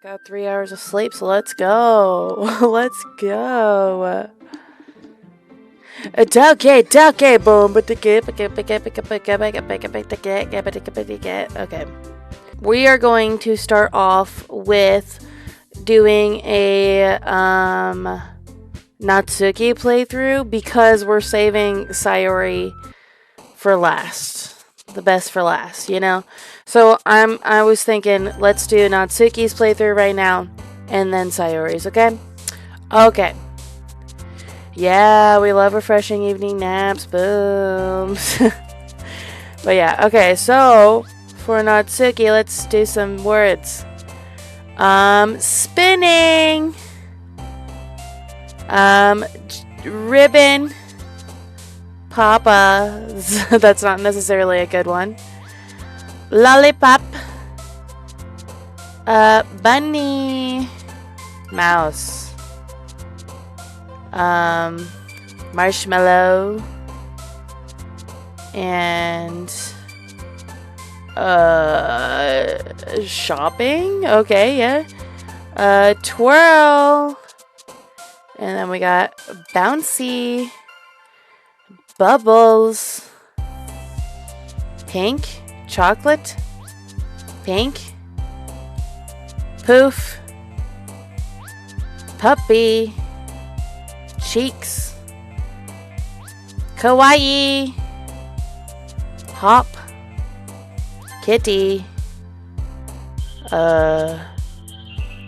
Got 3 hours of sleep, so let's go. Let's go. Okay, boom. Okay. We are going to start off with doing a Natsuki playthrough because we're saving Sayori for last. The best for last, you know? So I was thinking, let's do Natsuki's playthrough right now and then Sayori's, okay? Okay. Yeah, we love refreshing evening naps. Boom. But yeah, okay, so for Natsuki, let's do some words. Spinning. Ribbon. Papas. That's not necessarily a good one. Lollipop. Bunny. Mouse. Marshmallow. And shopping. Okay, yeah. Twirl. And then we got bouncy. Bubbles. Pink. Chocolate. Pink. Poof. Puppy. Cheeks. Kawaii. Hop. Kitty.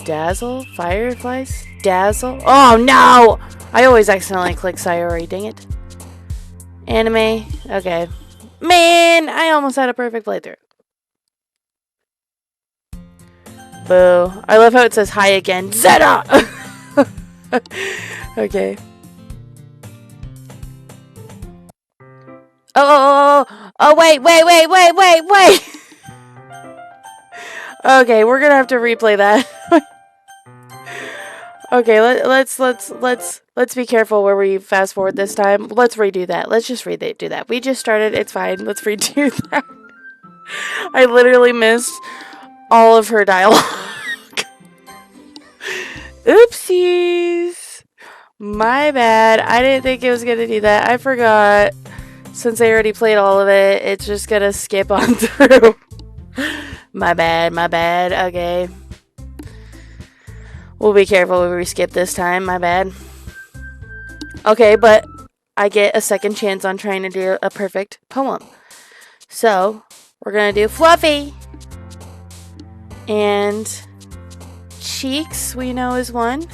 Dazzle. Fireflies. Dazzle. Oh no! I always accidentally click Sayori, dang it. Anime. Okay. Man, I almost had a perfect playthrough. Boo. I love how it says hi again. Zeta! Okay. Oh, wait. Okay, we're gonna have to replay that. Okay, let's be careful where we fast forward this time. Let's redo that. Let's just do that. We just started. It's fine. Let's redo that. I literally missed all of her dialogue. Oopsies. My bad. I didn't think it was gonna do that. I forgot. Since I already played all of it, it's just gonna skip on through. My bad. Okay. We'll be careful when we skip this time. My bad. Okay, but I get a second chance on trying to do a perfect poem. So, we're gonna do Fluffy. And cheeks, we know is one.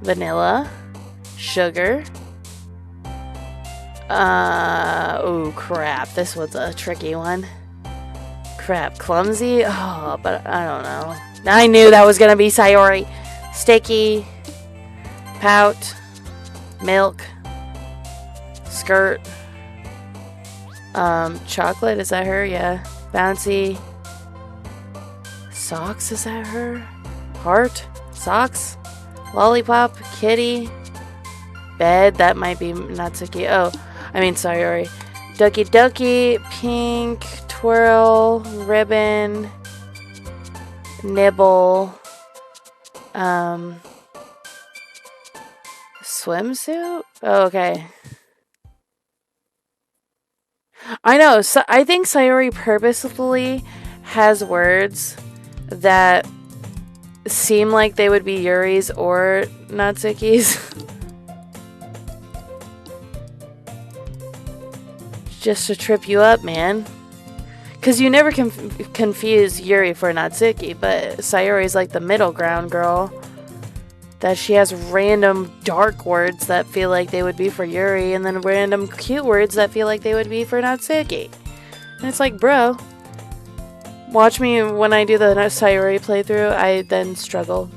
Vanilla. Sugar. Oh crap. This was a tricky one. Crap. Clumsy? Oh, but I don't know. I knew that was gonna be Sayori. Sticky. Pout. Milk. Skirt. Chocolate, is that her? Yeah. Bouncy. Socks, is that her? Heart. Socks. Lollipop. Kitty. Bed, that might be Natsuki. Oh, I mean Sayori. Doki Doki. Pink. Twirl. Ribbon. Nibble. Swimsuit? Oh, okay. I know. So I think Sayori purposefully has words that seem like they would be Yuri's or Natsuki's. Just to trip you up, man. Because you never confuse Yuri for Natsuki, but Sayori's like the middle ground girl. That she has random dark words that feel like they would be for Yuri, and then random cute words that feel like they would be for Natsuki. And it's like, bro, watch me when I do the Sayori playthrough, I then struggle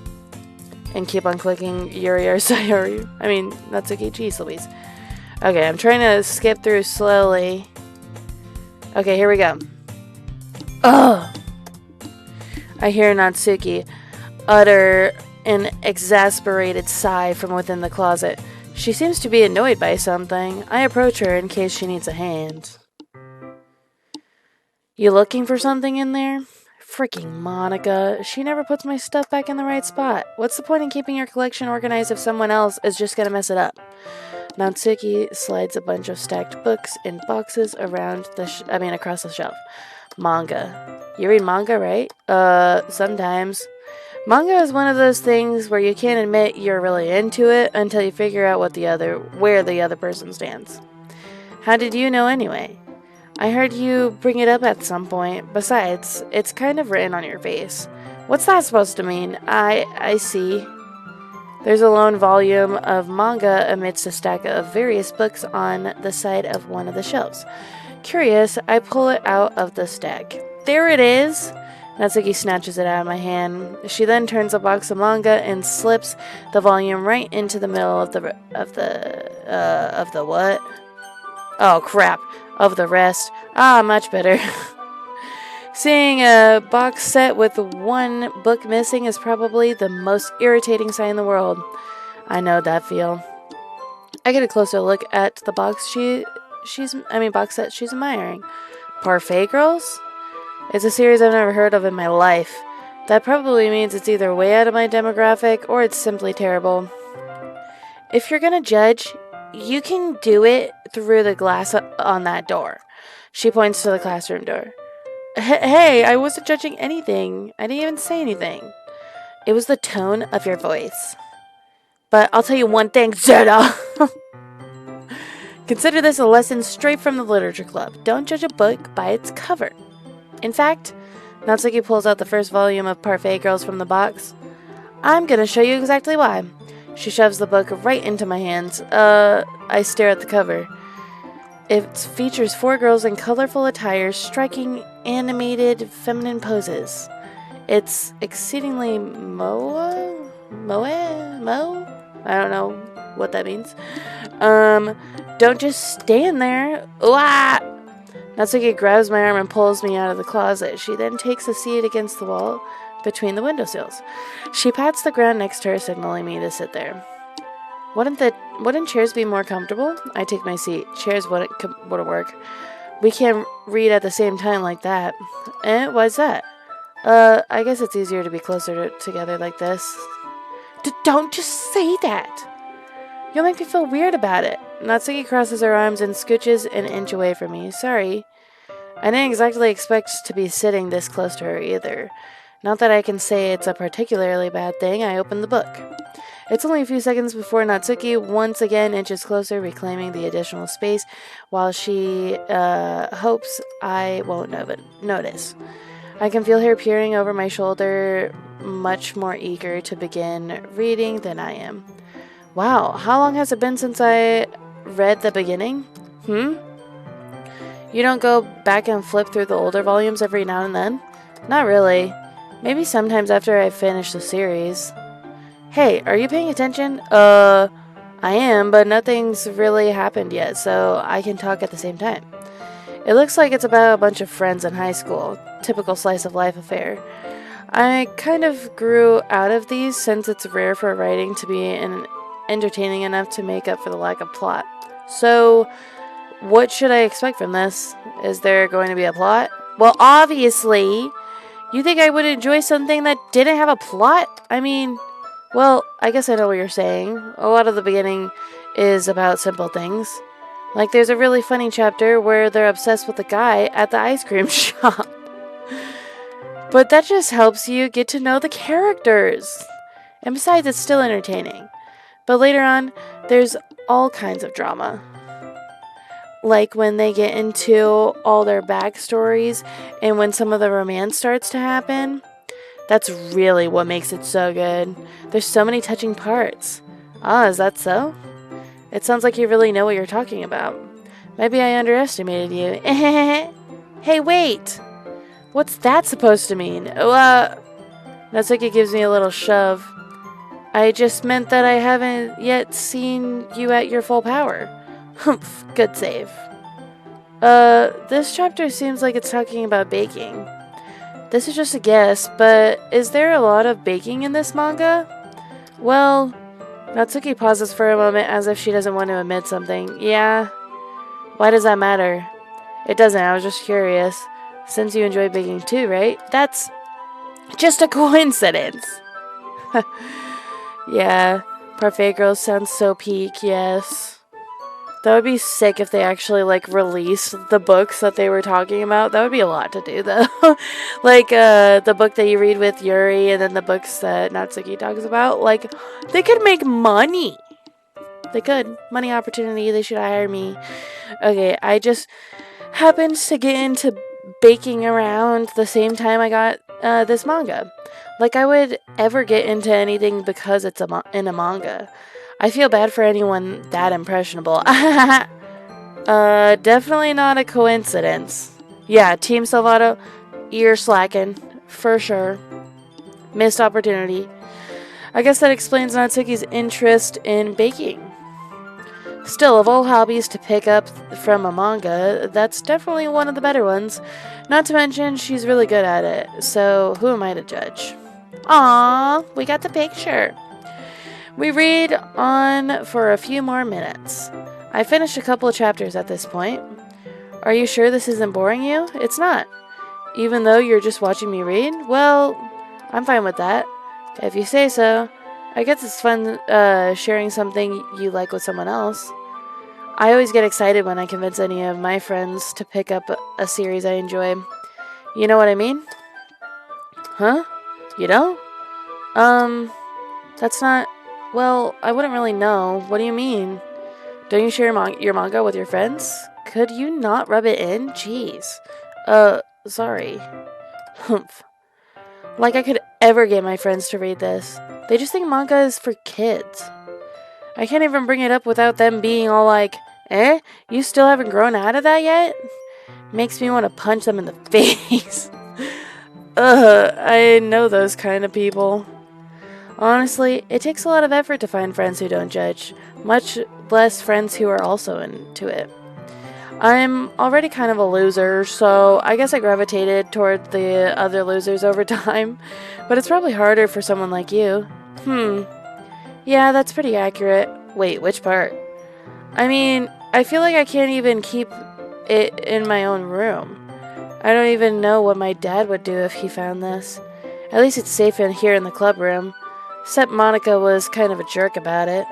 and keep on clicking Yuri or Sayori. I mean, Natsuki, jeez Louise. Okay, I'm trying to skip through slowly. Okay, here we go. Ugh! I hear Natsuki utter an exasperated sigh from within the closet. She seems to be annoyed by something. I approach her in case she needs a hand. You looking for something in there? Freaking Monica. She never puts my stuff back in the right spot. What's the point in keeping your collection organized if someone else is just gonna mess it up? Natsuki slides a bunch of stacked books in boxes around across the shelf. Manga. You read manga, right? Sometimes. Manga is one of those things where you can't admit you're really into it until you figure out where the other person stands. How did you know anyway? I heard you bring it up at some point. Besides, it's kind of written on your face. What's that supposed to mean? I see. There's a lone volume of manga amidst a stack of various books on the side of one of the shelves. Curious, I pull it out of the stack. There it is! Natsuki snatches it out of my hand. She then turns a box of manga and slips the volume right into the middle of the what? Oh crap! Of the rest. Ah, much better. Seeing a box set with one book missing is probably the most irritating sight in the world. I know that feel. I get a closer look at the box box set she's admiring. Parfait Girls? It's a series I've never heard of in my life. That probably means it's either way out of my demographic or it's simply terrible. If you're gonna judge, you can do it through the glass on that door. She points to the classroom door. Hey, I wasn't judging anything. I didn't even say anything. It was the tone of your voice. But I'll tell you one thing, Zeta! Consider this a lesson straight from the literature club. Don't judge a book by its cover. In fact, Natsuki pulls out the first volume of Parfait Girls from the box. I'm gonna show you exactly why. She shoves the book right into my hands. I stare at the cover. It features 4 girls in colorful attires, striking animated feminine poses. It's exceedingly Mo? I don't know what that means. Don't just stand there. Ooh, ah! Natsuki grabs my arm and pulls me out of the closet. She then takes a seat against the wall between the windowsills. She pats the ground next to her, signaling me to sit there. Wouldn't chairs be more comfortable? I take my seat. Chairs wouldn't work. We can't read at the same time like that. Why's that? I guess it's easier to be closer together like this. Don't just say that! You'll make me feel weird about it. Natsuki crosses her arms and scooches an inch away from me. Sorry. I didn't exactly expect to be sitting this close to her either. Not that I can say it's a particularly bad thing. I open the book. It's only a few seconds before Natsuki once again inches closer, reclaiming the additional space, while she hopes I won't notice. I can feel her peering over my shoulder, much more eager to begin reading than I am. Wow, how long has it been since I read the beginning? You don't go back and flip through the older volumes every now and then? Not really. Maybe sometimes after I finish the series. Hey, are you paying attention? I am, but nothing's really happened yet, so I can talk at the same time. It looks like it's about a bunch of friends in high school. Typical slice of life affair. I kind of grew out of these since it's rare for writing to be entertaining enough to make up for the lack of plot. So, what should I expect from this? Is there going to be a plot? Well, obviously. You think I would enjoy something that didn't have a plot? I mean, well, I guess I know what you're saying. A lot of the beginning is about simple things. Like there's a really funny chapter where they're obsessed with the guy at the ice cream shop. But that just helps you get to know the characters. And besides, it's still entertaining. But later on, there's all kinds of drama. Like when they get into all their backstories and when some of the romance starts to happen. That's really what makes it so good. There's so many touching parts. Ah, is that so? It sounds like you really know what you're talking about. Maybe I underestimated you. Hey, wait! What's that supposed to mean? Natsuki gives me a little shove. I just meant that I haven't yet seen you at your full power. Humph, good save. This chapter seems like it's talking about baking. This is just a guess, but is there a lot of baking in this manga? Well, Natsuki pauses for a moment as if she doesn't want to admit something. Yeah. Why does that matter? It doesn't, I was just curious. Since you enjoy baking too, right? That's Just a coincidence. Yeah, Parfait Girls sounds so peak, yes. That would be sick if they actually, like, released the books that they were talking about. That would be a lot to do, though. Like, the book that you read with Yuri and then the books that Natsuki talks about. Like, they could make money. They could. Money opportunity. They should hire me. Okay, I just happened to get into baking around the same time I got this manga. Like, I would ever get into anything because it's in a manga. I feel bad for anyone that impressionable. Definitely not a coincidence. Yeah, Team Salvato, ear slacking, for sure. Missed opportunity. I guess that explains Natsuki's interest in baking. Still, of all hobbies to pick up from a manga, that's definitely one of the better ones. Not to mention, she's really good at it, so who am I to judge? Aww, we got the picture. We read on for a few more minutes. I finished a couple of chapters at this point. Are you sure this isn't boring you? It's not. Even though you're just watching me read? Well, I'm fine with that. If you say so. I guess it's fun sharing something you like with someone else. I always get excited when I convince any of my friends to pick up a series I enjoy. You know what I mean? Huh? You don't? That's not... Well, I wouldn't really know. What do you mean? Don't you share your manga with your friends? Could you not rub it in? Jeez. Sorry. Humph. Like I could ever get my friends to read this. They just think manga is for kids. I can't even bring it up without them being all like, eh? You still haven't grown out of that yet? Makes me want to punch them in the face. I know those kind of people. Honestly, it takes a lot of effort to find friends who don't judge, much less friends who are also into it. I'm already kind of a loser, so I guess I gravitated toward the other losers over time, but it's probably harder for someone like you. Yeah, that's pretty accurate. Wait, which part? I mean, I feel like I can't even keep it in my own room. I don't even know what my dad would do if he found this. At least it's safe in here in the club room. Except Monica was kind of a jerk about it.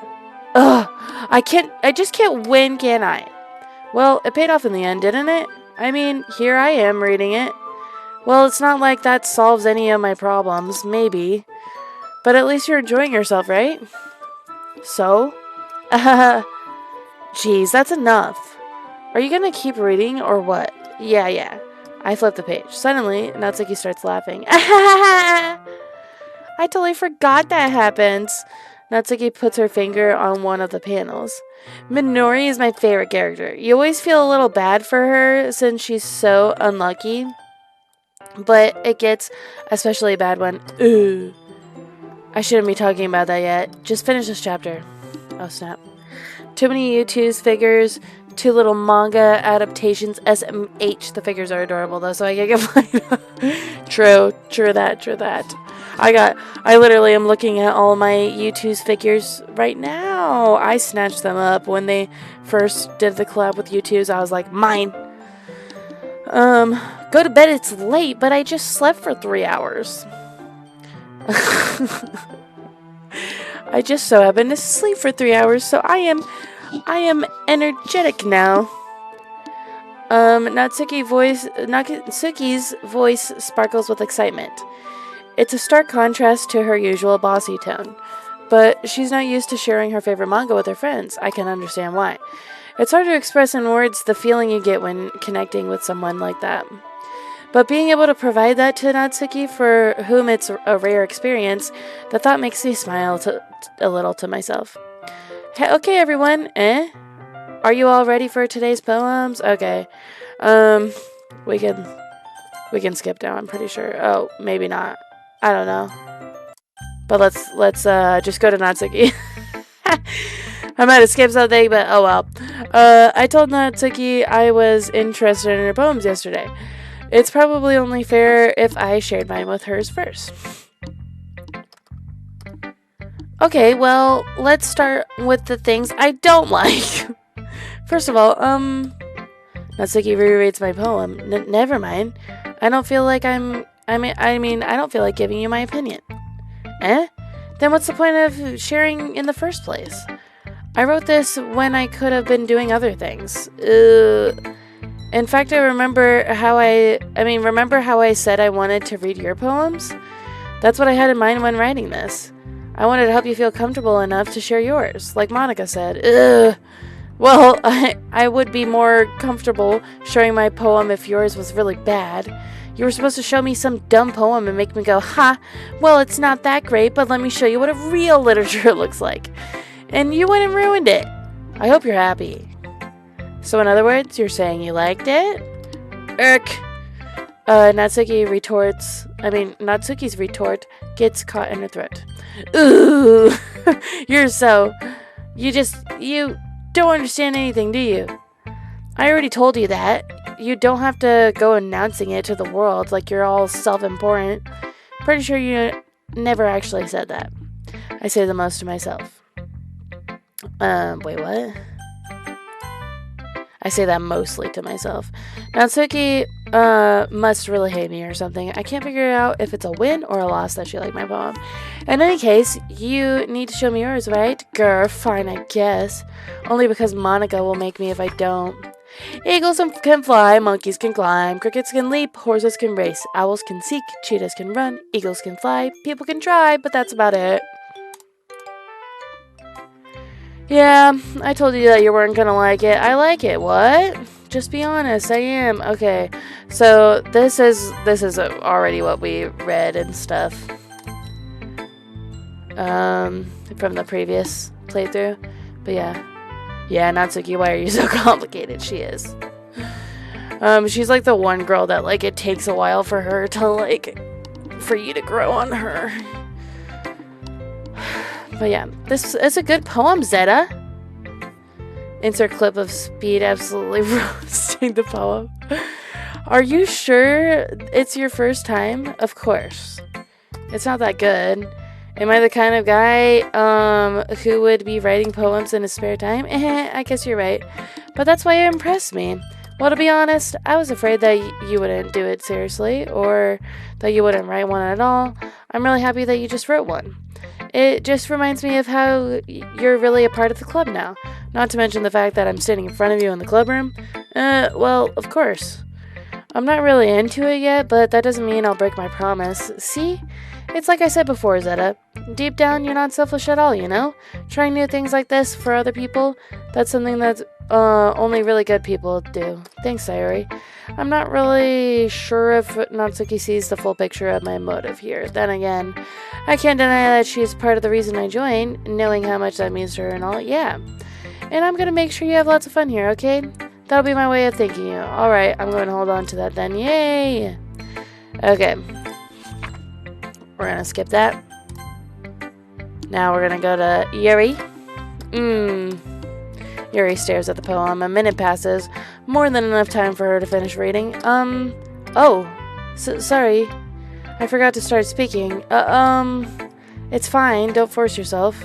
Ugh, I just can't win, can I? Well, it paid off in the end, didn't it? I mean, here I am reading it. Well, it's not like that solves any of my problems, maybe. But at least you're enjoying yourself, right? So? Geez, that's enough. Are you gonna keep reading or what? Yeah. I flip the page. Suddenly, Natsuki starts laughing. I totally forgot that happens. Natsuki puts her finger on one of the panels. Minori is my favorite character. You always feel a little bad for her since she's so unlucky. But it gets especially bad when... Ooh. I shouldn't be talking about that yet. Just finish this chapter. Oh, snap. Too many YouTube's figures, too little manga adaptations. SMH. The figures are adorable, though, so I can get mine. True that. I literally am looking at all my YouTube's figures right now. I snatched them up when they first did the collab with YouTube's. I was like, mine. Go to bed, it's late, but I just slept for 3 hours. I just so happened to sleep for 3 hours, so I am energetic now. Natsuki's voice sparkles with excitement. It's a stark contrast to her usual bossy tone, but she's not used to sharing her favorite manga with her friends. I can understand why. It's hard to express in words the feeling you get when connecting with someone like that. But being able to provide that to Natsuki, for whom it's a rare experience, the thought makes me smile a little to myself. Hey, okay, everyone. Are you all ready for today's poems? Okay. We can skip down, I'm pretty sure. Oh, maybe not. I don't know. But let's just go to Natsuki. I might have skipped something, but oh well. I told Natsuki I was interested in her poems yesterday. It's probably only fair if I shared mine with hers first. Okay, well, let's start with the things I don't like. First of all, Natsuki rereads my poem. Never mind. I don't feel like I'm I mean, I don't feel like giving you my opinion. Eh? Then what's the point of sharing in the first place? I wrote this when I could have been doing other things. In fact, remember how I said I wanted to read your poems? That's what I had in mind when writing this. I wanted to help you feel comfortable enough to share yours, like Monica said. Well, I would be more comfortable sharing my poem if yours was really bad. You were supposed to show me some dumb poem and make me go, ha, well, it's not that great, but let me show you what a real literature looks like. And you went and ruined it. I hope you're happy. So in other words, you're saying you liked it? Natsuki's retort gets caught in her throat. Ooh, you don't understand anything, do you? I already told you that. You don't have to go announcing it to the world like you're all self-important. Pretty sure you never actually said that. I say the most to myself. Wait, what? I say that mostly to myself. Natsuki must really hate me or something. I can't figure out if it's a win or a loss that she liked my poem. In any case, you need to show me yours, right? Grr, fine, I guess. Only because Monica will make me if I don't. Eagles can fly, monkeys can climb, crickets can leap, horses can race, owls can seek, cheetahs can run, eagles can fly, people can try, but that's about it. Yeah, I told you that you weren't gonna like it. I like it. What? Just be honest. I am. Okay. So this is already what we read and stuff. From the previous playthrough. But yeah. Yeah, Natsuki, why are you so complicated? She is. She's like the one girl that like it takes a while for her to for you to grow on her. But yeah, this is a good poem, Zeta. Insert clip of Speed absolutely roasting the poem. Are you sure it's your first time? Of course. It's not that good. Am I the kind of guy who would be writing poems in his spare time? I guess you're right. But that's why you impressed me. Well, to be honest, I was afraid that you wouldn't do it seriously or that you wouldn't write one at all. I'm really happy that you just wrote one. It just reminds me of how you're really a part of the club now. Not to mention the fact that I'm sitting in front of you in the club room. Well, of course. I'm not really into it yet, but that doesn't mean I'll break my promise. See? It's like I said before, Zeta. Deep down, you're not selfish at all, you know? Trying new things like this for other people, that's something that only really good people do. Thanks, Sayori. I'm not really sure if Natsuki sees the full picture of my motive here. Then again, I can't deny that she's part of the reason I joined, knowing how much that means to her and all. Yeah. And I'm gonna make sure you have lots of fun here, okay? That'll be my way of thanking you. Alright, I'm going to hold on to that then. Yay! Okay. We're gonna skip that. Now we're gonna go to Yuri. Yuri stares at the poem. A minute passes. More than enough time for her to finish reading. Sorry. I forgot to start speaking. It's fine. Don't force yourself.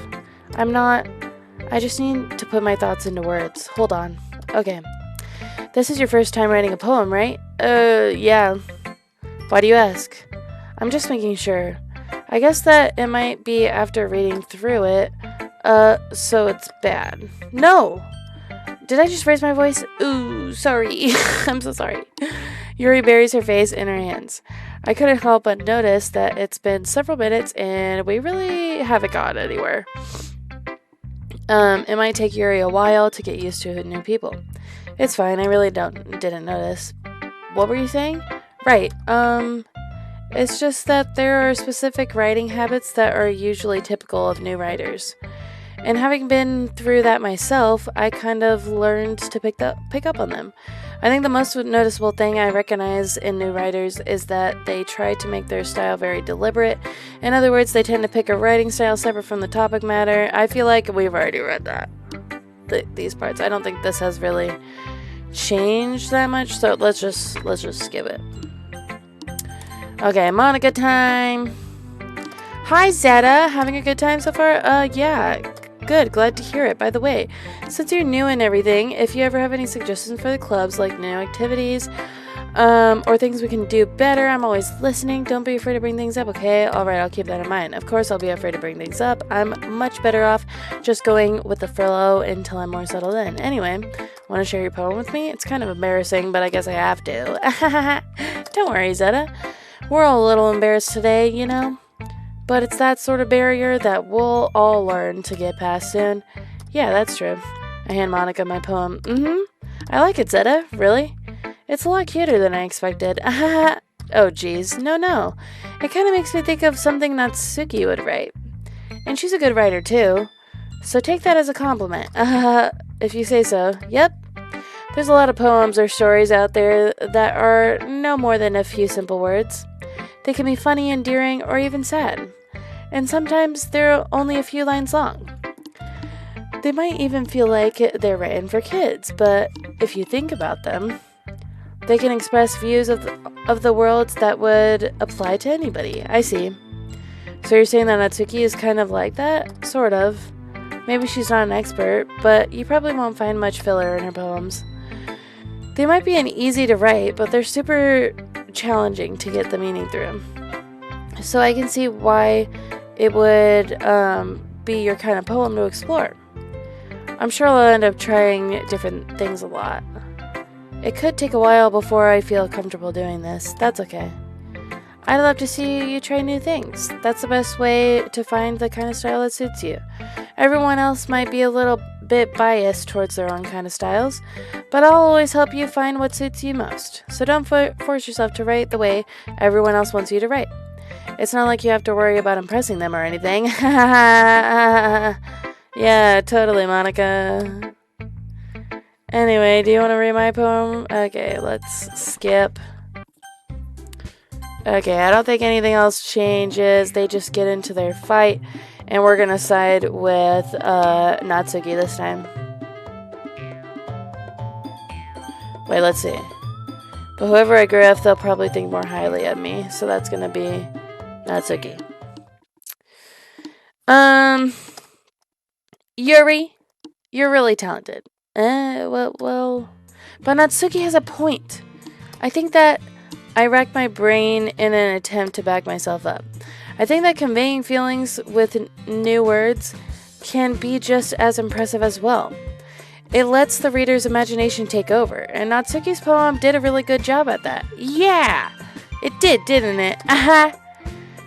I just need to put my thoughts into words. Hold on. Okay. This is your first time writing a poem, right? Yeah. Why do you ask? I'm just making sure. I guess that it might be after reading through it. So it's bad. No! Did I just raise my voice? Ooh, sorry. I'm so sorry. Yuri buries her face in her hands. I couldn't help but notice that it's been several minutes and we really haven't gone anywhere. It might take Yuri a while to get used to new people. It's fine, I really didn't notice. What were you saying? Right, it's just that there are specific writing habits that are usually typical of new writers. And having been through that myself, I kind of learned to pick up on them. I think the most noticeable thing I recognize in new writers is that they try to make their style very deliberate. In other words, they tend to pick a writing style separate from the topic matter. I feel like we've already read that. These parts. I don't think this has really changed that much, so let's just skip it. Okay, Monica time. Hi, Zeta. Having a good time so far? Yeah. Good, glad to hear it. By the way, since you're new and everything, if you ever have any suggestions for the clubs, like new activities, Or things we can do better. I'm always listening. Don't be afraid to bring things up, okay? Alright, I'll keep that in mind. Of course, I'll be afraid to bring things up. I'm much better off just going with the flow until I'm more settled in. Anyway, want to share your poem with me? It's kind of embarrassing, but I guess I have to. Don't worry, Zeta. We're all a little embarrassed today, you know? But it's that sort of barrier that we'll all learn to get past soon. Yeah, that's true. I hand Monica my poem. I like it, Zeta. Really? It's a lot cuter than I expected. Oh, geez. No. It kind of makes me think of something Natsuki would write. And she's a good writer, too. So take that as a compliment. If you say so. Yep. There's a lot of poems or stories out there that are no more than a few simple words. They can be funny, endearing, or even sad. And sometimes they're only a few lines long. They might even feel like they're written for kids, but if you think about them, they can express views of the world that would apply to anybody. I see. So you're saying that Natsuki is kind of like that? Sort of. Maybe she's not an expert, but you probably won't find much filler in her poems. They might be easy to write, but they're super challenging to get the meaning through. So I can see why it would be your kind of poem to explore. I'm sure I'll end up trying different things a lot. It could take a while before I feel comfortable doing this. That's okay. I'd love to see you try new things. That's the best way to find the kind of style that suits you. Everyone else might be a little bit biased towards their own kind of styles, but I'll always help you find what suits you most. So don't force yourself to write the way everyone else wants you to write. It's not like you have to worry about impressing them or anything. Yeah, totally, Monica. Anyway, do you want to read my poem? Okay, let's skip. Okay, I don't think anything else changes. They just get into their fight, and we're gonna side with Natsuki this time. Wait, let's see. But whoever I agree with, they'll probably think more highly of me, so that's gonna be Natsuki. Yuri, you're really talented. Well, but Natsuki has a point. I think that I racked my brain in an attempt to back myself up. I think that conveying feelings with new words can be just as impressive as well. It lets the reader's imagination take over, and Natsuki's poem did a really good job at that. Yeah! It did, didn't it? Aha!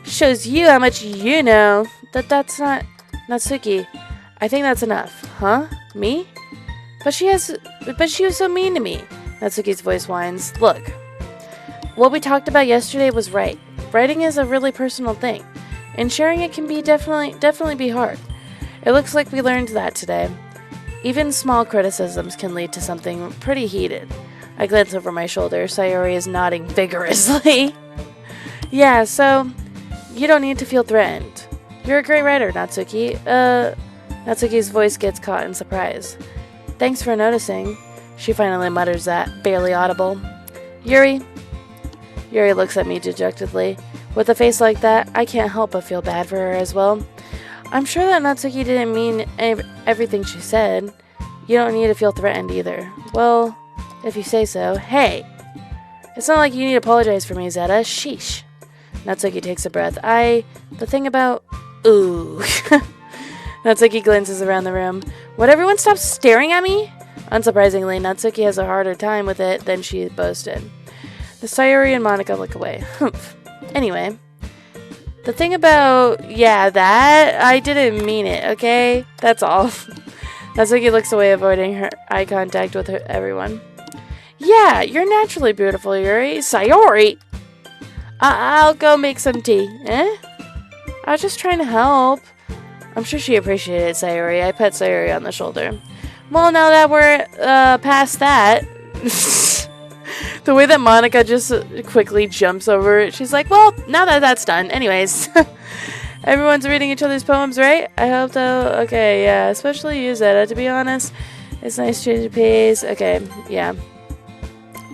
Shows you how much you know. That's not Natsuki. I think that's enough. Huh? Me? But she was so mean to me. Natsuki's voice whines. Look, what we talked about yesterday was right. Writing is a really personal thing, and sharing it can be definitely be hard. It looks like we learned that today. Even small criticisms can lead to something pretty heated. I glance over my shoulder. Sayori is nodding vigorously. Yeah, so you don't need to feel threatened. You're a great writer, Natsuki. Natsuki's voice gets caught in surprise. Thanks for noticing. She finally mutters that, barely audible. Yuri looks at me dejectedly. With a face like that, I can't help but feel bad for her as well. I'm sure that Natsuki didn't mean everything she said. You don't need to feel threatened either. Well, if you say so. Hey! It's not like you need to apologize for me, Zeta. Sheesh. Natsuki takes a breath. The thing about... Ooh. Natsuki glances around the room. Would everyone stop staring at me? Unsurprisingly, Natsuki has a harder time with it than she boasted. The Sayori and Monica look away. Humph. Anyway, the thing about, that, I didn't mean it, okay? That's all. Natsuki looks away, avoiding her eye contact with everyone. Yeah, you're naturally beautiful, Yuri. Sayori! I'll go make some tea. I was just trying to help. I'm sure she appreciated Sayori. I pet Sayori on the shoulder. Well, now that we're past that, the way that Monica just quickly jumps over it, she's like, well, now that that's done. Anyways, everyone's reading each other's poems, right? I hope so. Okay, yeah, especially you, Zeta, to be honest. It's nice change of pace. Okay, yeah.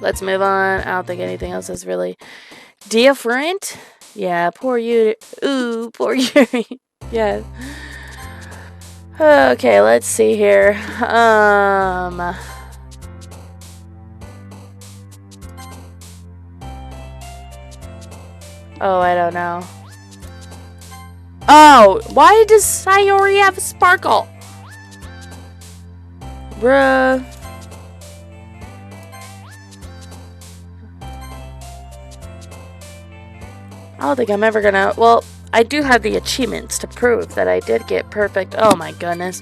Let's move on. I don't think anything else is really different. Yeah, poor Yuri. Ooh, poor Yuri. Yeah. Okay, let's see here. Oh, I don't know. Oh, why does Sayori have a sparkle? Bruh. I don't think I'm ever gonna... Well, I do have the achievements to prove that I did get perfect... Oh my goodness.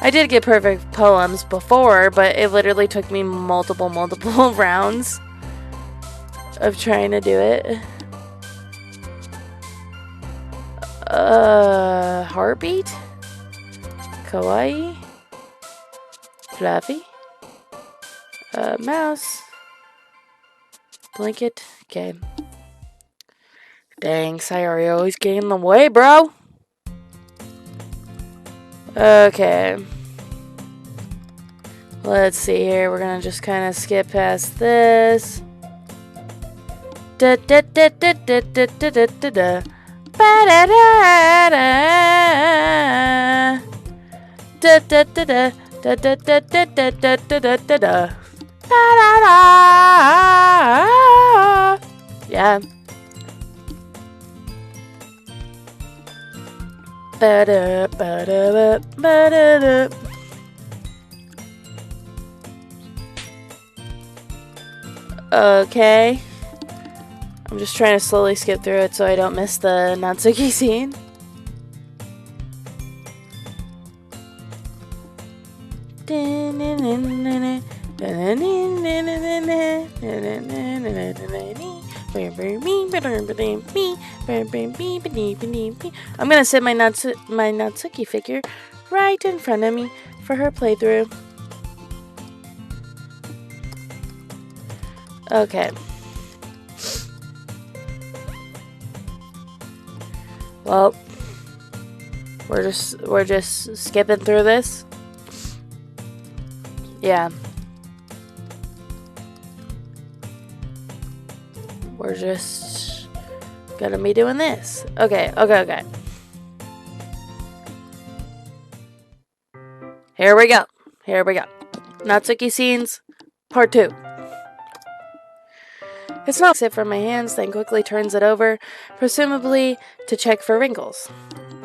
I did get perfect poems before, but it literally took me multiple rounds of trying to do it. Heartbeat? Kawaii? Fluffy? Mouse? Blanket? Okay. Dang, Sayori always getting in the way, bro. Okay. Let's see here. We're gonna just kind of skip past this. Da da da da da da da da da da. Ba da da da. Da da da da da da da da da da da da da da. Da da da. Yeah. Ba-da, ba-da, ba-da-da. Okay. I'm just trying to slowly skip through it so I don't miss the Natsuki scene. I'm gonna set my Natsuki figure right in front of me for her playthrough. Okay. Well, we're just skipping through this. Yeah. We're just gonna be doing this. Okay. Here we go. Natsuki scenes, part 2. It's not it from my hands, then quickly turns it over, presumably to check for wrinkles.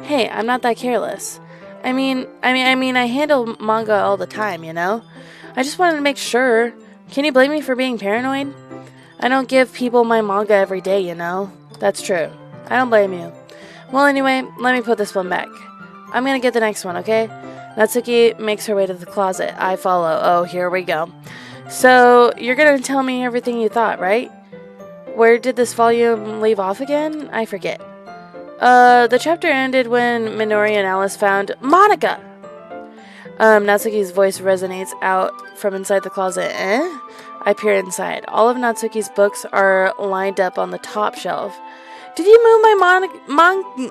Hey, I'm not that careless. I mean, I handle manga all the time, you know? I just wanted to make sure. Can you blame me for being paranoid? I don't give people my manga every day, you know? That's true. I don't blame you. Well, anyway, let me put this one back. I'm gonna get the next one, okay? Natsuki makes her way to the closet. I follow. Oh, here we go. So, you're gonna tell me everything you thought, right? Where did this volume leave off again? I forget. The chapter ended when Minori and Alice found Monica! Natsuki's voice resonates out from inside the closet. Eh? I peer inside. All of Natsuki's books are lined up on the top shelf. Did you move my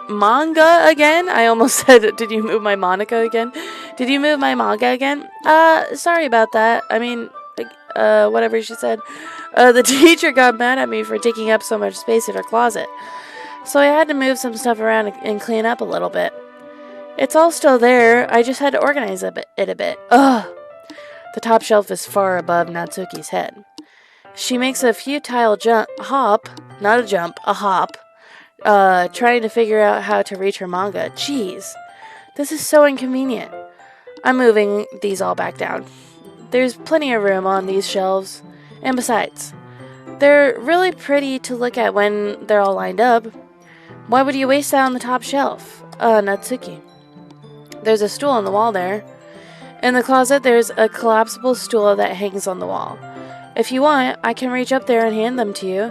manga again? I almost said, did you move my Monica again? Did you move my manga again? Sorry about that. I mean, whatever she said. The teacher got mad at me for taking up so much space in her closet. So I had to move some stuff around and clean up a little bit. It's all still there. I just had to organize it a bit. Ugh. The top shelf is far above Natsuki's head. She makes a futile hop, trying to figure out how to reach her manga. Jeez, this is so inconvenient. I'm moving these all back down. There's plenty of room on these shelves. And besides, they're really pretty to look at when they're all lined up. Why would you waste that on the top shelf? Natsuki. There's a stool on the wall there. In the closet, there's a collapsible stool that hangs on the wall. If you want, I can reach up there and hand them to you.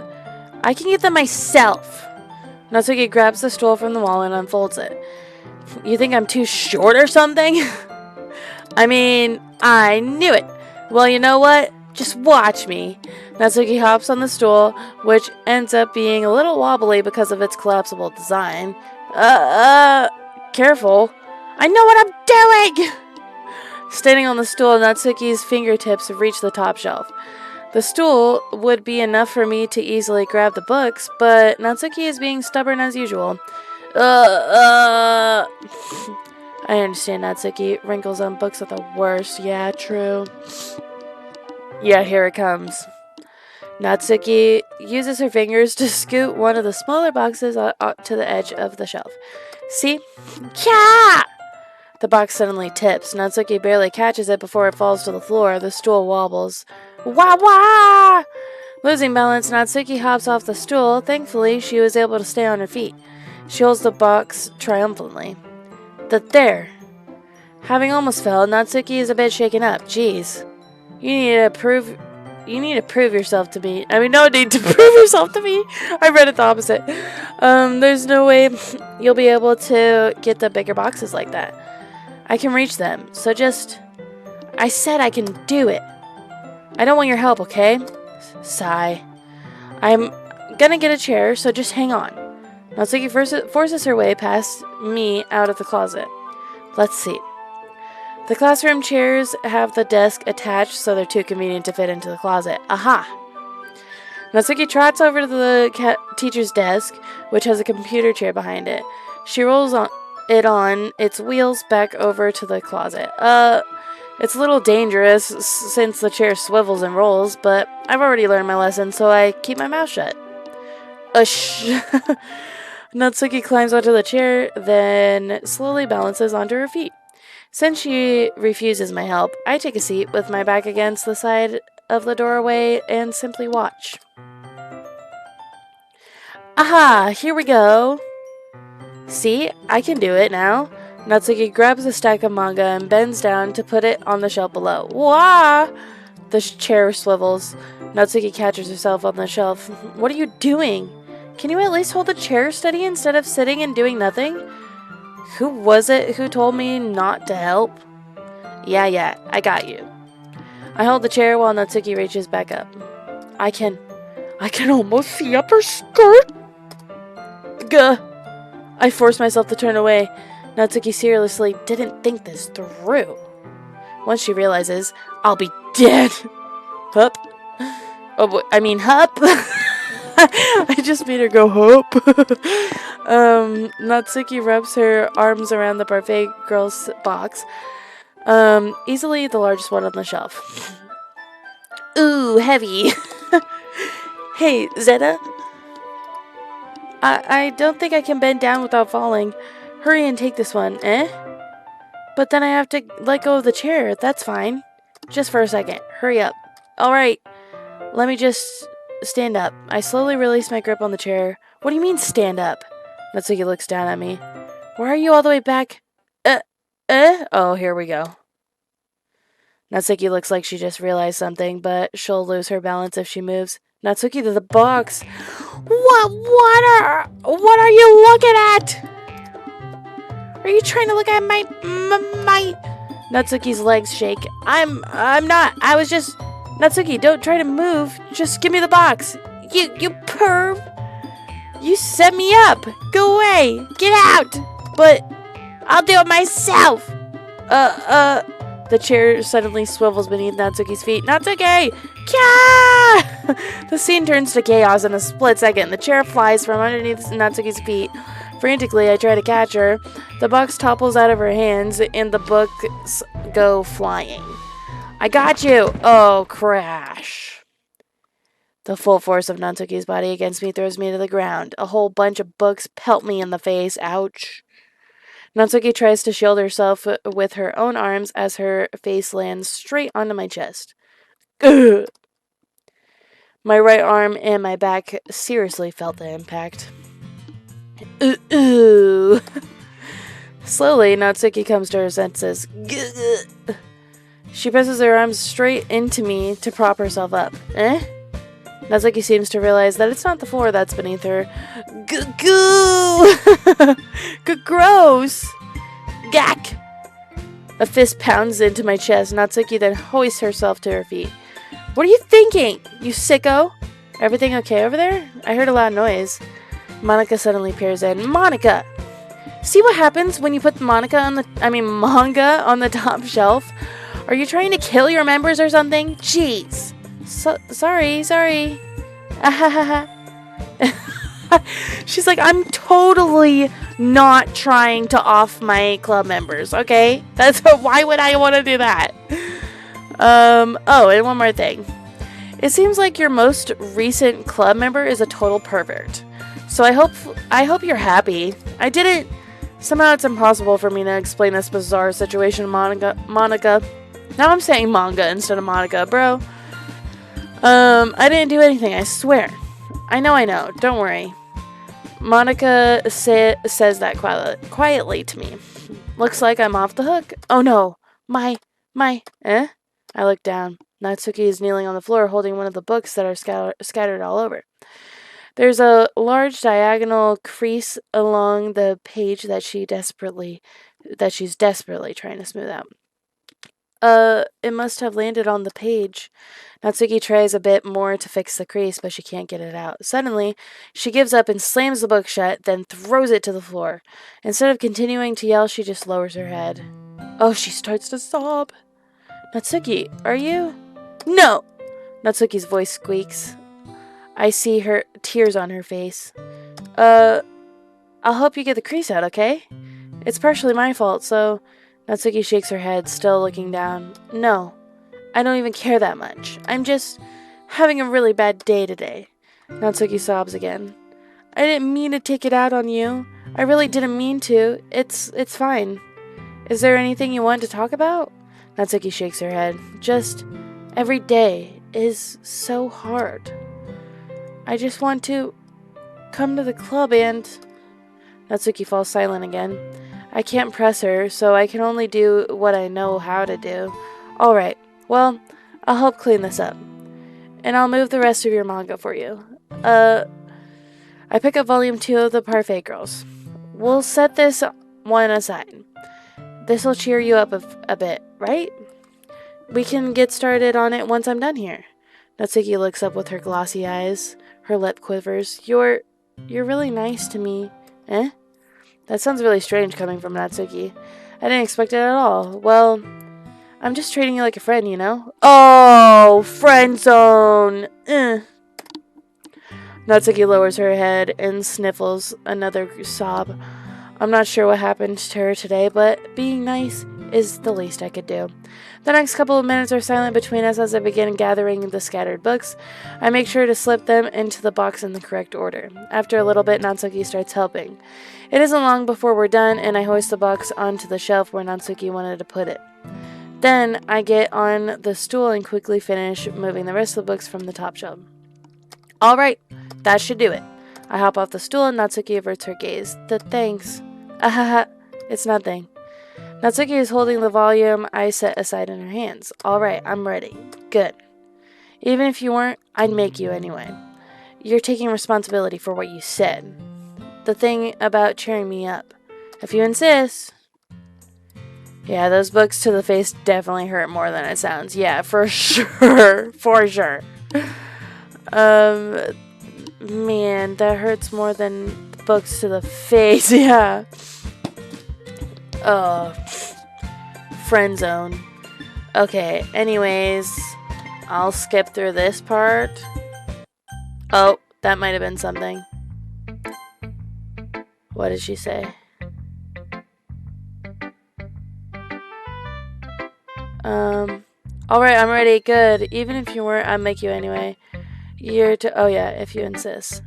I can get them myself. Natsuki grabs the stool from the wall and unfolds it. You think I'm too short or something? I mean, I knew it. Well, you know what? Just watch me. Natsuki hops on the stool, which ends up being a little wobbly because of its collapsible design. Careful. I know what I'm doing! Standing on the stool, Natsuki's fingertips reach the top shelf. The stool would be enough for me to easily grab the books, but Natsuki is being stubborn as usual. I understand, Natsuki. Wrinkles on books are the worst. Yeah, true. Yeah, here it comes. Natsuki uses her fingers to scoot one of the smaller boxes to the edge of the shelf. See? Yeah! The box suddenly tips. Natsuki barely catches it before it falls to the floor. The stool wobbles. Wah wah! Losing balance, Natsuki hops off the stool. Thankfully, she was able to stay on her feet. She holds the box triumphantly. There. Having almost fell, Natsuki is a bit shaken up. Jeez. You need to prove yourself to me. I mean, no need to prove yourself to me. I read it the opposite. There's no way you'll be able to get the bigger boxes like that. I can reach them, so I said I can do it. I don't want your help, okay? Sigh. I'm gonna get a chair, so just hang on. Natsuki forces her way past me out of the closet. Let's see. The classroom chairs have the desk attached, so they're too convenient to fit into the closet. Aha! Natsuki trots over to the teacher's desk, which has a computer chair behind it. She rolls on its wheels back over to the closet. It's a little dangerous since the chair swivels and rolls, but I've already learned my lesson, so I keep my mouth shut. Natsuki climbs onto the chair, then slowly balances onto her feet. Since she refuses my help, I take a seat with my back against the side of the doorway and simply watch. Aha! Here we go! See? I can do it now. Natsuki grabs a stack of manga and bends down to put it on the shelf below. Wah! The chair swivels. Natsuki catches herself on the shelf. What are you doing? Can you at least hold the chair steady instead of sitting and doing nothing? Who was it who told me not to help? Yeah, I got you. I hold the chair while Natsuki reaches back up. I can almost see up her skirt. Gah! I force myself to turn away. Natsuki seriously didn't think this through. Once she realizes, I'll be dead. Hup. Oh, I mean, hup. I just made her go hup. Natsuki rubs her arms around the parfait girl's box. Easily the largest one on the shelf. Ooh, heavy. Hey, Zeta. I don't think I can bend down without falling. Hurry and take this one, eh? But then I have to let go of the chair. That's fine. Just for a second. Hurry up. Alright. Let me just stand up. I slowly release my grip on the chair. What do you mean, stand up? Natsuki looks down at me. Why are you all the way back? Oh, here we go. Natsuki looks like she just realized something, but she'll lose her balance if she moves. Natsuki to the box. What are you looking at? Are you trying to look at my Natsuki's legs shake. I'm not. I was just Natsuki, don't try to move. Just give me the box. You perv. You set me up. Go away. Get out. But I'll do it myself. The chair suddenly swivels beneath Natsuki's feet. Natsuki! Kya! The scene turns to chaos in a split second. The chair flies from underneath Natsuki's feet. Frantically, I try to catch her. The box topples out of her hands, and the books go flying. I got you! Oh, crash. The full force of Natsuki's body against me throws me to the ground. A whole bunch of books pelt me in the face. Ouch. Natsuki tries to shield herself with her own arms as her face lands straight onto my chest. Ugh. My right arm and my back seriously felt the impact. Ooh. Slowly, Natsuki comes to her senses. She presses her arms straight into me to prop herself up. Natsuki seems to realize that it's not the floor that's beneath her. Gross! Gack! A fist pounds into my chest. Natsuki then hoists herself to her feet. What are you thinking, you sicko? Everything okay over there? I heard a loud noise. Monica suddenly peers in. Monica! See what happens when you put manga on the top shelf? Are you trying to kill your members or something? Jeez. Sorry. She's like, I'm totally not trying to off my club members, okay? Why would I want to do that? Oh, and one more thing. It seems like your most recent club member is a total pervert. So I hope you're happy. I didn't. Somehow it's impossible for me to explain this bizarre situation, Monica. Now I'm saying manga instead of Monica, bro. I didn't do anything, I swear. I know. Don't worry. Monica says that quietly to me. Looks like I'm off the hook. Oh no. My. I look down. Natsuki is kneeling on the floor holding one of the books that are scattered all over. There's a large diagonal crease along the page that she's desperately trying to smooth out. It must have landed on the page. Natsuki tries a bit more to fix the crease, but she can't get it out. Suddenly, she gives up and slams the book shut, then throws it to the floor. Instead of continuing to yell, she just lowers her head. Oh, she starts to sob. Natsuki, are you? No! Natsuki's voice squeaks. I see her tears on her face. I'll help you get the crease out, okay? It's partially my fault, so... Natsuki shakes her head, still looking down. No, I don't even care that much. I'm just having a really bad day today. Natsuki sobs again. I didn't mean to take it out on you. I really didn't mean to. It's fine. Is there anything you want to talk about? Natsuki shakes her head. Just every day is so hard. I just want to come to the club and... Natsuki falls silent again. I can't press her, so I can only do what I know how to do. Alright, well, I'll help clean this up. And I'll move the rest of your manga for you. I pick up volume 2 of the Parfait Girls. We'll set this one aside. This'll cheer you up a bit, right? We can get started on it once I'm done here. Natsuki looks up with her glossy eyes. Her lip quivers. You're really nice to me. Eh? That sounds really strange coming from Natsuki. I didn't expect it at all. Well, I'm just treating you like a friend, you know? Oh, friend zone. Natsuki lowers her head and sniffles another sob. I'm not sure what happened to her today, but being nice is the least I could do. The next couple of minutes are silent between us as I begin gathering the scattered books. I make sure to slip them into the box in the correct order. After a little bit, Natsuki starts helping. It isn't long before we're done, and I hoist the box onto the shelf where Natsuki wanted to put it. Then I get on the stool and quickly finish moving the rest of the books from the top shelf. Alright, that should do it. I hop off the stool and Natsuki averts her gaze. Thanks. Ahaha, it's nothing. Natsuki is holding the volume I set aside in her hands. Alright, I'm ready. Good. Even if you weren't, I'd make you anyway. You're taking responsibility for what you said. The thing about cheering me up. If you insist. Yeah, those books to the face definitely hurt more than it sounds. Yeah, for sure. For sure. Man, that hurts more than books to the face. Yeah. Oh, friend zone. Okay, anyways, I'll skip through this part. Oh, that might have been something. What did she say? Alright, I'm ready. Good. Even if you weren't, I'd make you anyway. Oh yeah, if you insist.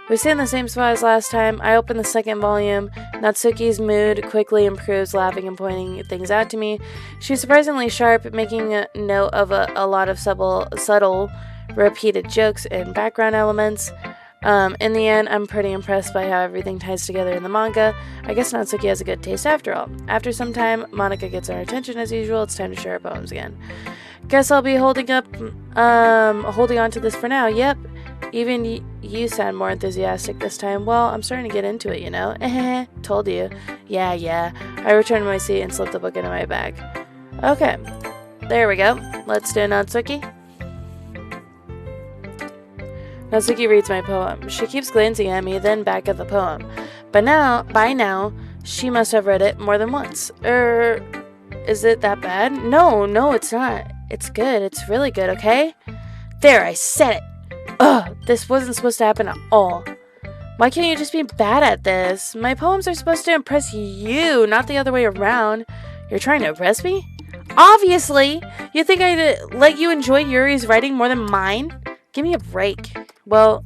We stay in the same spot as last time. I open the second volume. Natsuki's mood quickly improves, laughing and pointing things out to me. She's surprisingly sharp, making a note of a lot of subtle, repeated jokes and background elements. In the end, I'm pretty impressed by how everything ties together in the manga. I guess Natsuki has a good taste after all. After some time, Monica gets our attention as usual. It's time to share our poems again. Guess I'll be holding on to this for now. Yep. Even you sound more enthusiastic this time. Well, I'm starting to get into it, you know? Told you. Yeah. I return to my seat and slip the book into my bag. Okay. There we go. Let's do Natsuki. Natsuki reads my poem. She keeps glancing at me, then back at the poem. But by now, she must have read it more than once. Is it that bad? No, it's not. It's good. It's really good, okay? There, I said it. Ugh, this wasn't supposed to happen at all. Why can't you just be bad at this? My poems are supposed to impress you, not the other way around. You're trying to impress me? Obviously! You think I'd let you enjoy Yuri's writing more than mine? Give me a break. Well,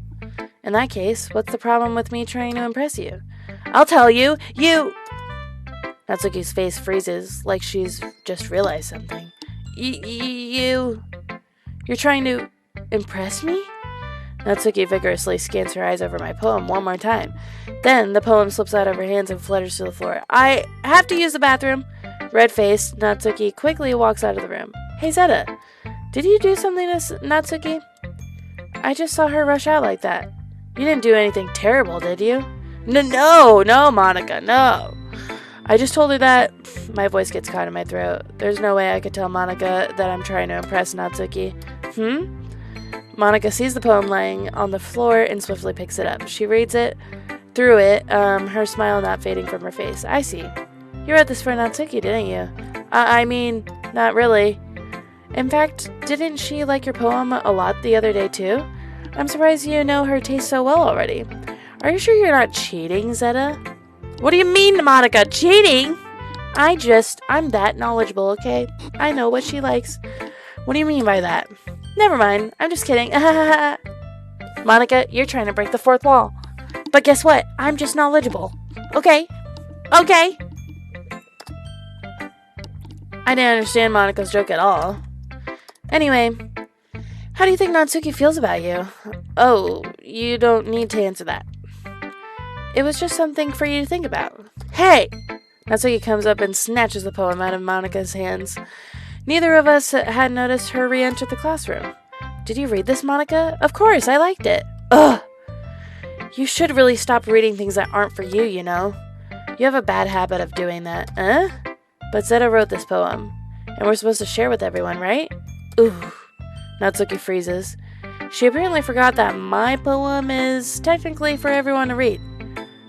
in that case, what's the problem with me trying to impress you? I'll tell you! Natsuki's face freezes, like she's just realized something. You're trying to impress me? Natsuki vigorously scans her eyes over my poem one more time. Then the poem slips out of her hands and flutters to the floor. I have to use the bathroom. Red-faced, Natsuki quickly walks out of the room. Hey, Zeta, did you do something to Natsuki? I just saw her rush out like that. You didn't do anything terrible, did you? No, Monica, no. I just told her that. My voice gets caught in my throat. There's no way I could tell Monica that I'm trying to impress Natsuki. Monica sees the poem lying on the floor and swiftly picks it up. She reads it, through it, her smile not fading from her face. I see. You read this for Natsuki, didn't you? I mean, not really. In fact, didn't she like your poem a lot the other day, too? I'm surprised you know her taste so well already. Are you sure you're not cheating, Zeta? What do you mean, Monica? Cheating? I'm that knowledgeable, okay? I know what she likes. What do you mean by that? Never mind. I'm just kidding. Monica, you're trying to break the fourth wall. But guess what? I'm just knowledgeable. Okay. I didn't understand Monica's joke at all. Anyway, how do you think Natsuki feels about you? Oh, you don't need to answer that. It was just something for you to think about. Hey! Natsuki comes up and snatches the poem out of Monica's hands. Neither of us had noticed her re-enter the classroom. Did you read this, Monica? Of course, I liked it. Ugh! You should really stop reading things that aren't for you, you know. You have a bad habit of doing that. But Zeta wrote this poem, and we're supposed to share with everyone, right? Ooh. Natsuki freezes. She apparently forgot that my poem is technically for everyone to read.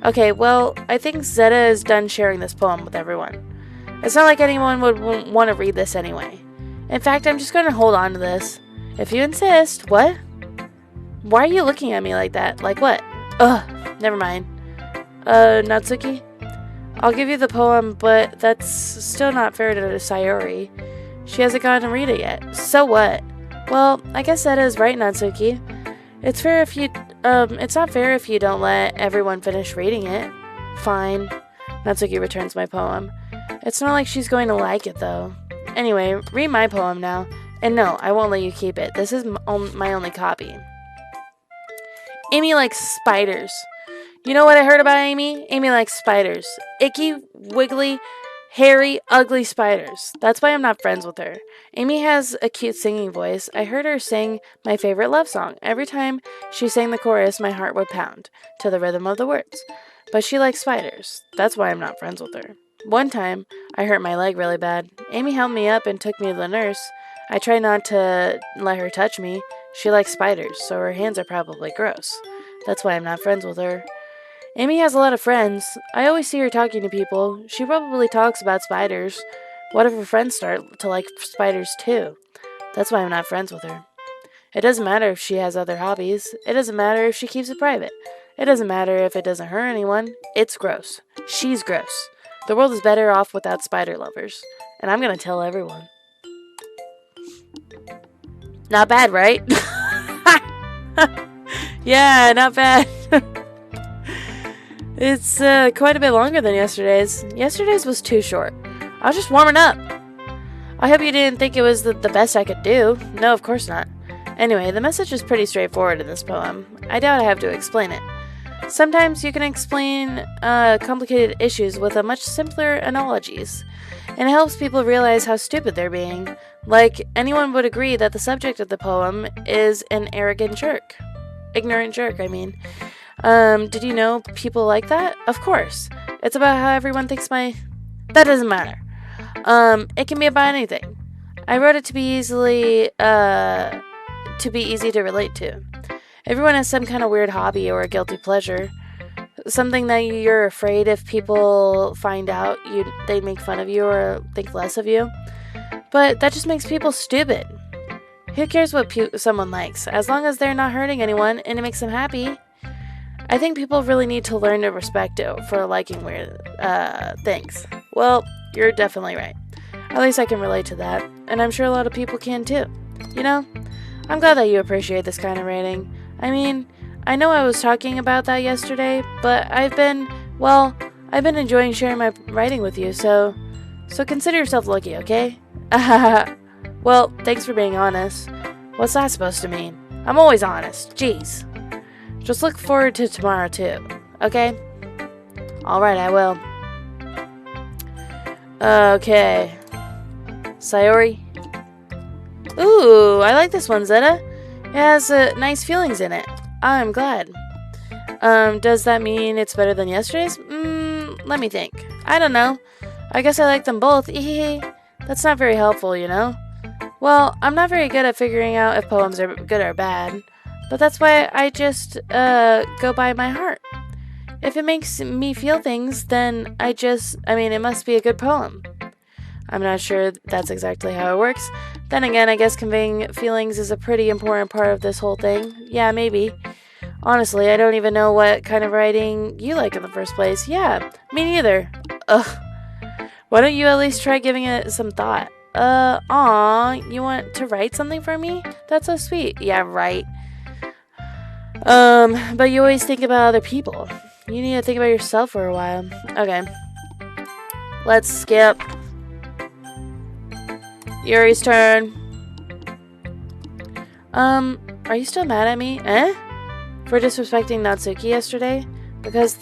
Okay, well, I think Zeta is done sharing this poem with everyone. It's not like anyone would want to read this anyway. In fact, I'm just going to hold on to this. If you insist. What? Why are you looking at me like that? Like what? Ugh, never mind. Natsuki? I'll give you the poem, but that's still not fair to Sayori. She hasn't gotten to read it yet. So what? Well, I guess that is right, Natsuki. It's not fair if you don't let everyone finish reading it. Fine. Natsuki returns my poem. It's not like she's going to like it, though. Anyway, read my poem now. And no, I won't let you keep it. This is my only copy. Amy likes spiders. You know what I heard about Amy? Amy likes spiders. Icky, wiggly, hairy, ugly spiders. That's why I'm not friends with her. Amy has a cute singing voice. I heard her sing my favorite love song. Every time she sang the chorus, my heart would pound to the rhythm of the words. But she likes spiders. That's why I'm not friends with her. One time, I hurt my leg really bad. Amy helped me up and took me to the nurse. I tried not to let her touch me. She likes spiders, so her hands are probably gross. That's why I'm not friends with her. Amy has a lot of friends. I always see her talking to people. She probably talks about spiders. What if her friends start to like spiders too? That's why I'm not friends with her. It doesn't matter if she has other hobbies. It doesn't matter if she keeps it private. It doesn't matter if it doesn't hurt anyone. It's gross. She's gross. The world is better off without spider lovers. And I'm gonna tell everyone. Not bad, right? Yeah, not bad. It's quite a bit longer than yesterday's. Yesterday's was too short. I was just warming up. I hope you didn't think it was the best I could do. No, of course not. Anyway, the message is pretty straightforward in this poem. I doubt I have to explain it. Sometimes you can explain complicated issues with a much simpler analogies, and it helps people realize how stupid they're being. Like, anyone would agree that the subject of the poem is an arrogant jerk. Ignorant jerk, I mean. Did you know people like that? Of course. It's about how everyone thinks That doesn't matter. It can be about anything. I wrote it to be easy to relate to. Everyone has some kind of weird hobby or a guilty pleasure. Something that you're afraid if people find out they'd make fun of you or think less of you. But that just makes people stupid. Who cares what someone likes, as long as they're not hurting anyone and it makes them happy? I think people really need to learn to respect it for liking weird things. Well, you're definitely right. At least I can relate to that, and I'm sure a lot of people can too. You know, I'm glad that you appreciate this kind of writing. I mean, I know I was talking about that yesterday, but I've been enjoying sharing my writing with you, so consider yourself lucky, okay? Well, thanks for being honest. What's that supposed to mean? I'm always honest. Jeez. Just look forward to tomorrow, too. Okay? Alright, I will. Okay. Sayori. Ooh, I like this one, Zeta. It has nice feelings in it. I'm glad. Does that mean it's better than yesterday's? Let me think. I don't know. I guess I like them both. That's not very helpful, you know? Well, I'm not very good at figuring out if poems are good or bad, but that's why I just go by my heart. If it makes me feel things, then it must be a good poem. I'm not sure that's exactly how it works. Then again, I guess conveying feelings is a pretty important part of this whole thing. Yeah, maybe. Honestly, I don't even know what kind of writing you like in the first place. Yeah, me neither. Ugh. Why don't you at least try giving it some thought? You want to write something for me? That's so sweet. Yeah, right. But you always think about other people. You need to think about yourself for a while. Okay. Let's skip. Yuri's turn. Are you still mad at me? For disrespecting Natsuki yesterday? Because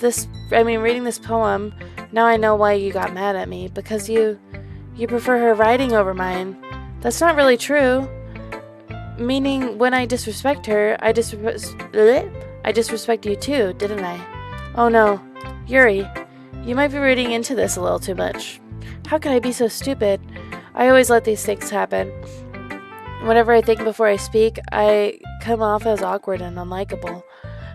reading this poem, now I know why you got mad at me. Because you prefer her writing over mine. That's not really true. Meaning, when I disrespect her, I disrespect you too, didn't I? Oh no. Yuri, you might be reading into this a little too much. How could I be so stupid? I always let these things happen. Whenever I think before I speak, I come off as awkward and unlikable.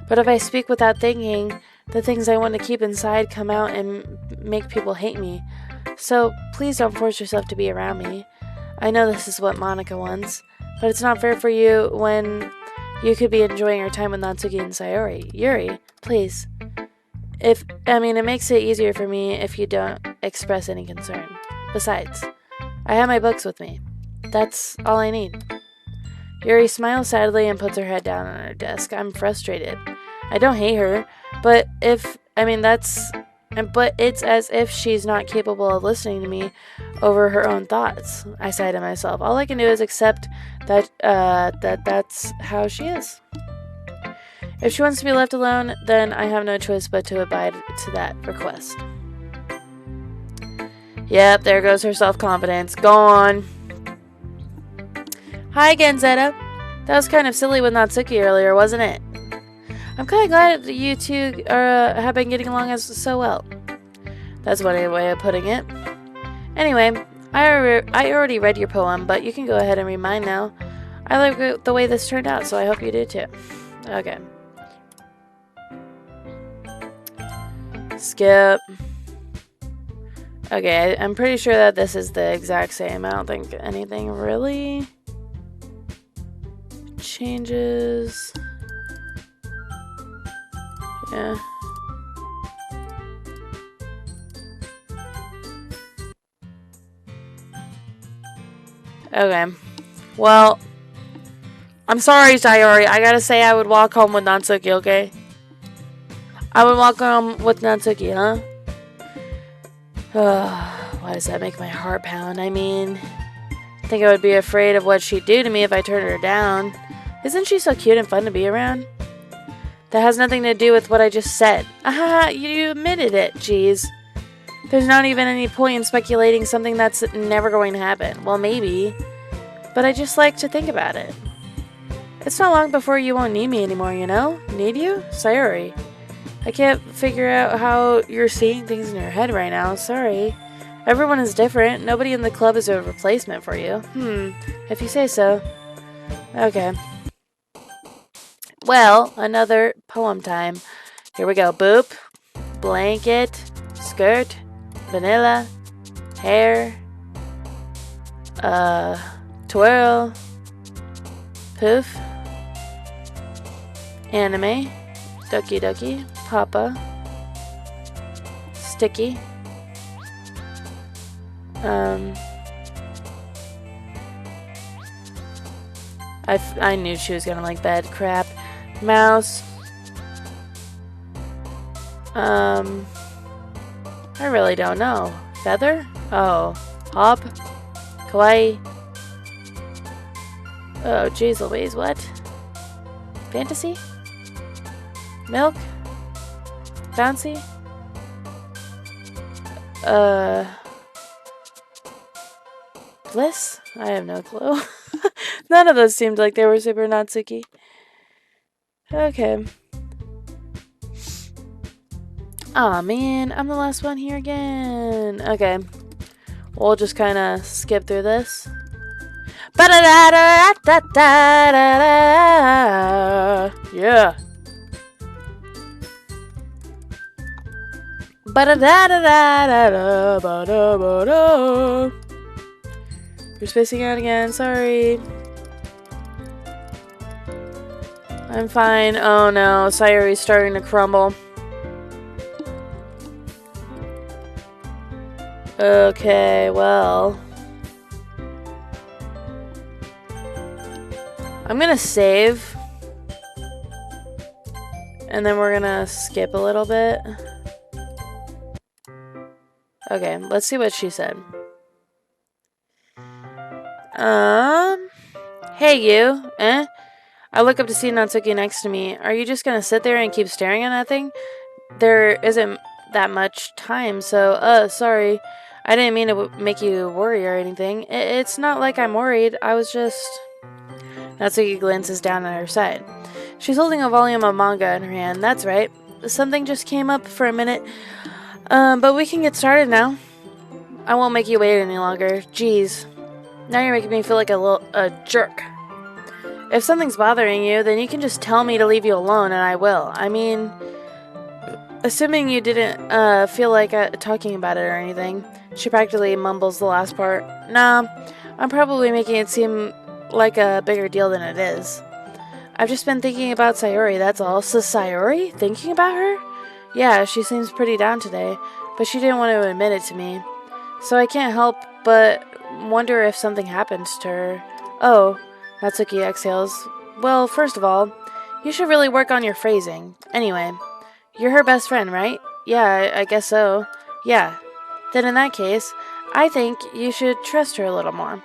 But if I speak without thinking, the things I want to keep inside come out and make people hate me. So please don't force yourself to be around me. I know this is what Monica wants, but it's not fair for you when you could be enjoying your time with Natsuki and Sayori. Yuri, please. It makes it easier for me if you don't express any concern. Besides, I have my books with me. That's all I need. Yuri smiles sadly and puts her head down on her desk. I'm frustrated. I don't hate her, but it's as if she's not capable of listening to me over her own thoughts. I sigh to myself. All I can do is accept that that's how she is. If she wants to be left alone, then I have no choice but to abide to that request. Yep, there goes her self-confidence. Gone. Hi again, Zeta. That was kind of silly with Natsuki earlier, wasn't it? I'm kind of glad that you two have been getting along so well. That's one way of putting it. Anyway, I already read your poem, but you can go ahead and read mine now. I like the way this turned out, so I hope you do too. Okay. Skip. Okay, I'm pretty sure that this is the exact same. I don't think anything really changes. Yeah. Okay. Well, I'm sorry, Sayori. I gotta say I would walk home with Natsuki, okay? I would walk home with Natsuki, huh? Why does that make my heart pound? I think I would be afraid of what she'd do to me if I turned her down. Isn't she so cute and fun to be around? That has nothing to do with what I just said. Aha, you admitted it, jeez. There's not even any point in speculating something that's never going to happen. Well, maybe. But I just like to think about it. It's not long before you won't need me anymore, you know? Need you? Sayori. I can't figure out how you're seeing things in your head right now. Sorry. Everyone is different. Nobody in the club is a replacement for you. If you say so. Okay. Well, another poem time. Here we go. Boop. Blanket. Skirt. Vanilla. Hair. Twirl. Poof. Anime. Doki Doki. Papa. Sticky. I knew she was gonna like bed. Crap. Mouse. I really don't know. Feather? Oh. Hop? Kawaii? Oh, jeez Louise, what? Fantasy? Milk? Bouncy? Bliss? I have no clue. None of those seemed like they were super Natsuki. Okay. Aw, man, I'm the last one here again. Okay. We'll just kind of skip through this. Yeah. You're spacing out again, sorry. I'm fine. Oh no, Sayori's starting to crumble. Okay, well. I'm gonna save. And then we're gonna skip a little bit. Okay, let's see what she said. Hey you, eh? I look up to see Natsuki next to me. Are you just gonna sit there and keep staring at that thing? There isn't that much time, so, sorry. I didn't mean to make you worry or anything. It's not like I'm worried, I was just... Natsuki glances down at her side. She's holding a volume of manga in her hand, that's right. Something just came up for a minute. But we can get started now. I won't make you wait any longer. Jeez. Now you're making me feel like a jerk. If something's bothering you, then you can just tell me to leave you alone, and I will. I mean, assuming you didn't feel like talking about it or anything. She practically mumbles the last part. Nah, I'm probably making it seem like a bigger deal than it is. I've just been thinking about Sayori, that's all. So Sayori? Thinking about her? Yeah, she seems pretty down today, but she didn't want to admit it to me. So I can't help but wonder if something happened to her. Oh, Natsuki exhales. Well, first of all, you should really work on your phrasing. Anyway, you're her best friend, right? Yeah, I guess so. Yeah. Then in that case, I think you should trust her a little more.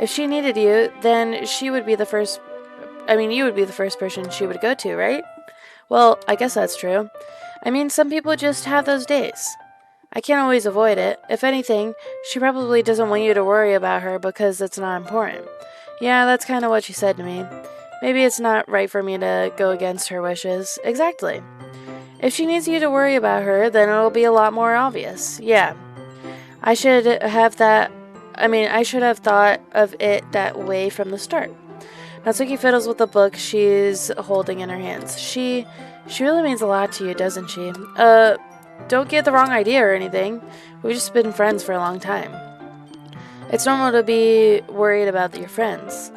If she needed you, then you would be the first person she would go to, right? Well, I guess that's true. I mean, some people just have those days. I can't always avoid it. If anything, she probably doesn't want you to worry about her because it's not important. Yeah, that's kind of what she said to me. Maybe it's not right for me to go against her wishes. Exactly. If she needs you to worry about her, then it'll be a lot more obvious. Yeah. I should have thought of it that way from the start. Natsuki fiddles with the book she's holding in her hands. She really means a lot to you, doesn't she? Don't get the wrong idea or anything. We've just been friends for a long time. It's normal to be worried about your friends.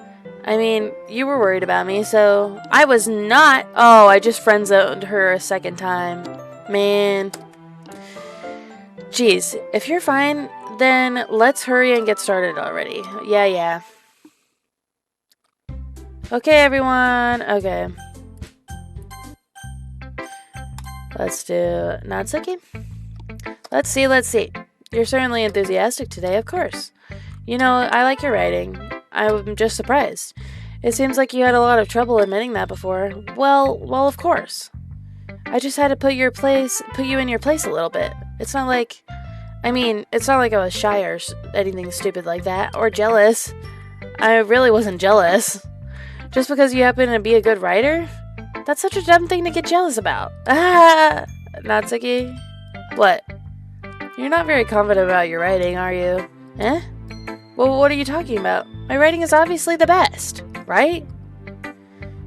I mean, you were worried about me, so... I was not! Oh, I just friend-zoned her a second time. Man. Jeez, if you're fine, then let's hurry and get started already. Yeah. Okay, everyone. Okay. Let's do Natsuki. Let's see. You're certainly enthusiastic today, of course. You know, I like your writing. I'm just surprised. It seems like you had a lot of trouble admitting that before. Well, of course. I just had to put you in your place a little bit. It's not like I was shy or anything stupid like that, or jealous. I really wasn't jealous. Just because you happen to be a good writer? That's such a dumb thing to get jealous about. Ah, Natsuki? What? You're not very confident about your writing, are you? Eh? Well, what are you talking about? My writing is obviously the best, right?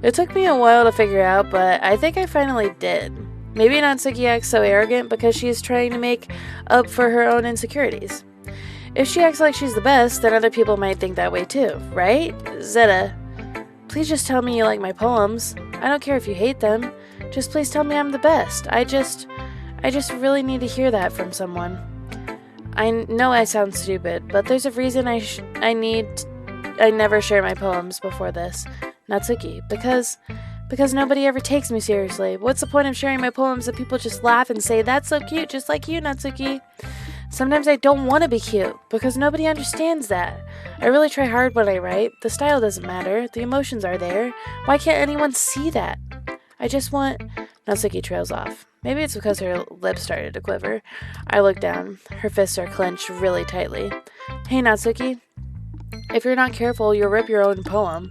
It took me a while to figure out, but I think I finally did. Maybe Natsuki acts so arrogant because she's trying to make up for her own insecurities. If she acts like she's the best, then other people might think that way too, right? Zeta, please just tell me you like my poems. I don't care if you hate them. Just please tell me I'm the best. I just really need to hear that from someone. I know I sound stupid, but there's a reason I never shared my poems before this. Natsuki, because nobody ever takes me seriously. What's the point of sharing my poems if people just laugh and say, that's so cute, just like you, Natsuki? Sometimes I don't want to be cute, because nobody understands that. I really try hard when I write. The style doesn't matter. The emotions are there. Why can't anyone see that? I just want... Natsuki trails off. Maybe it's because her lips started to quiver. I look down. Her fists are clenched really tightly. Hey, Natsuki. If you're not careful, you'll rip your own poem.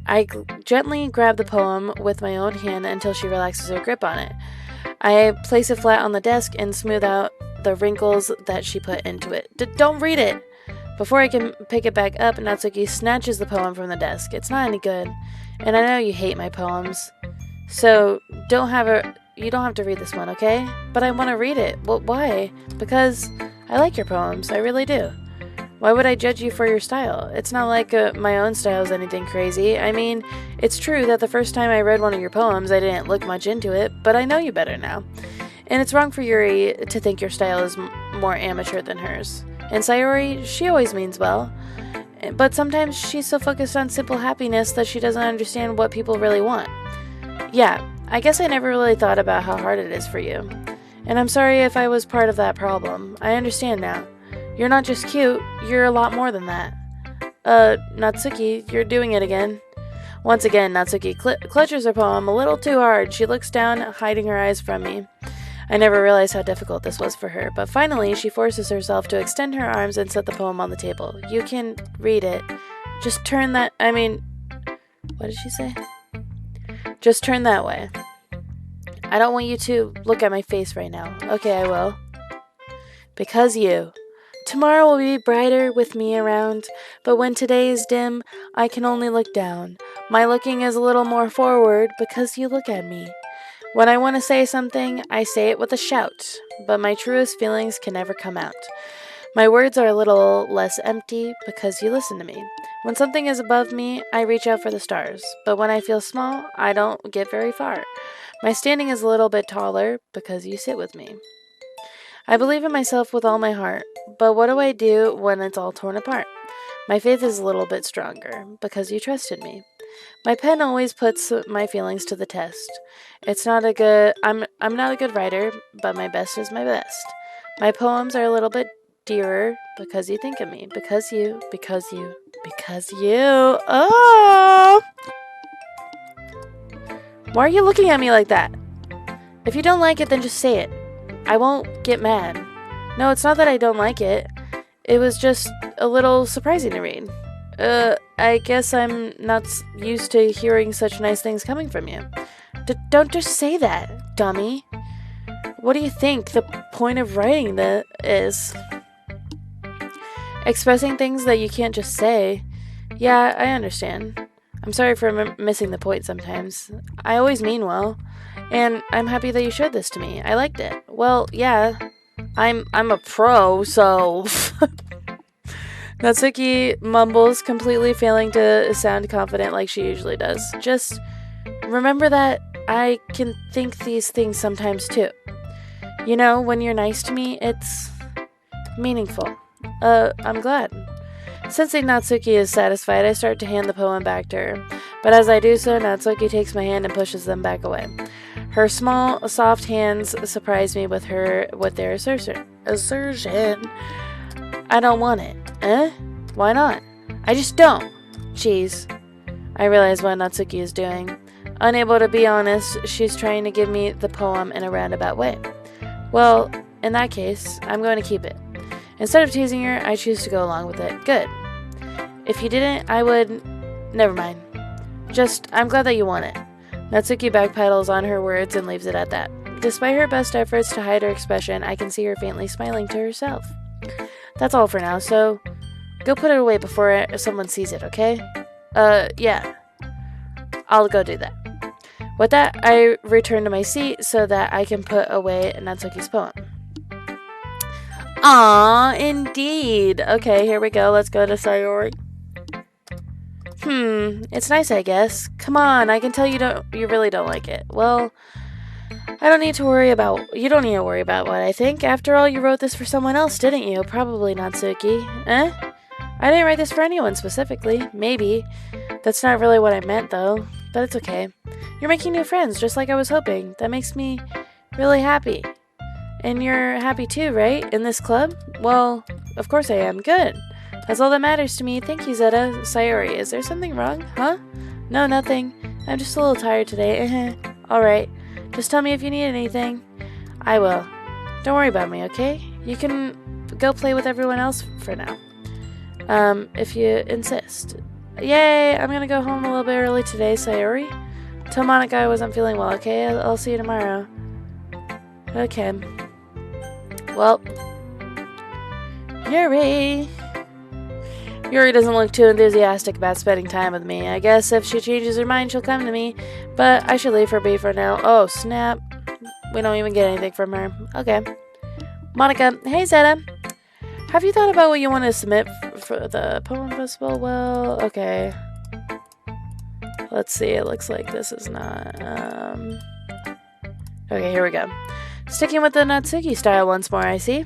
I gently grab the poem with my own hand until she relaxes her grip on it. I place it flat on the desk and smooth out the wrinkles that she put into it. Don't read it! Before I can pick it back up, Natsuki snatches the poem from the desk. It's not any good. And I know you hate my poems. So, you don't have to read this one, okay? But I want to read it. Well, why? Because I like your poems. I really do. Why would I judge you for your style? It's not like my own style is anything crazy. I mean, it's true that the first time I read one of your poems, I didn't look much into it, but I know you better now. And it's wrong for Yuri to think your style is more amateur than hers. And Sayori, she always means well. But sometimes she's so focused on simple happiness that she doesn't understand what people really want. Yeah, I guess I never really thought about how hard it is for you. And I'm sorry if I was part of that problem. I understand now. You're not just cute, you're a lot more than that. Natsuki, you're doing it again. Once again, Natsuki clutches her poem a little too hard. She looks down, hiding her eyes from me. I never realized how difficult this was for her, but finally she forces herself to extend her arms and set the poem on the table. You can read it. Just turn that... what did she say? Just turn that way. I don't want you to look at my face right now. Okay, I will. Because you. Tomorrow will be brighter with me around, but when today is dim, I can only look down. My looking is a little more forward because you look at me. When I want to say something, I say it with a shout, but my truest feelings can never come out. My words are a little less empty because you listen to me. When something is above me, I reach out for the stars, but when I feel small, I don't get very far. My standing is a little bit taller because you sit with me. I believe in myself with all my heart, but what do I do when it's all torn apart? My faith is a little bit stronger because you trusted me. My pen always puts my feelings to the test. I'm not a good writer, but my best is my best. My poems are a little bit dearer because you think of me, because you. Oh! Why are you looking at me like that? If you don't like it, then just say it. I won't get mad. No, it's not that I don't like it. It was just a little surprising to read. I guess I'm not used to hearing such nice things coming from you. Don't just say that, dummy. What do you think the point of writing that is? Expressing things that you can't just say. Yeah, I understand. I'm sorry for missing the point sometimes. I always mean well. And I'm happy that you showed this to me. I liked it. Well, yeah. I'm a pro, so... Natsuki mumbles, completely failing to sound confident like she usually does. Just remember that I can think these things sometimes too. You know, when you're nice to me, it's meaningful. I'm glad. Sensing Natsuki is satisfied, I start to hand the poem back to her. But as I do so, Natsuki takes my hand and pushes them back away. Her small, soft hands surprise me with their assertion. I don't want it. Eh? Why not? I just don't. Jeez. I realize what Natsuki is doing. Unable to be honest, she's trying to give me the poem in a roundabout way. Well, in that case, I'm going to keep it. Instead of teasing her, I choose to go along with it. Good. If you didn't, I would... Never mind. Just, I'm glad that you want it. Natsuki backpedals on her words and leaves it at that. Despite her best efforts to hide her expression, I can see her faintly smiling to herself. That's all for now, so go put it away before someone sees it, okay? Yeah. I'll go do that. With that, I return to my seat so that I can put away Natsuki's poem. Aww, indeed. Okay, here we go. Let's go to Sayori. It's nice, I guess. Come on, I can tell you really don't like it. Well, you don't need to worry about what I think. After all, you wrote this for someone else, didn't you? Probably Natsuki. Eh? I didn't write this for anyone specifically. Maybe. That's not really what I meant, though. But it's okay. You're making new friends, just like I was hoping. That makes me really happy. And you're happy too, right? In this club? Well, of course I am. Good. That's all that matters to me. Thank you, Zeta. Sayori, is there something wrong? Huh? No, nothing. I'm just a little tired today. Alright. Just tell me if you need anything. I will. Don't worry about me, okay? You can go play with everyone else for now. If you insist. Yay! I'm gonna go home a little bit early today, Sayori. Tell Monica I wasn't feeling well, okay? I'll see you tomorrow. Okay. Well. Yuri! Yuri doesn't look too enthusiastic about spending time with me. I guess if she changes her mind, she'll come to me. But I should leave her be for now. Oh, snap. We don't even get anything from her. Okay. Monica. Hey, Zeta. Have you thought about what you want to submit for the poem festival? Well, okay. Let's see. It looks like this is not... Okay, here we go. Sticking with the Natsuki style once more, I see.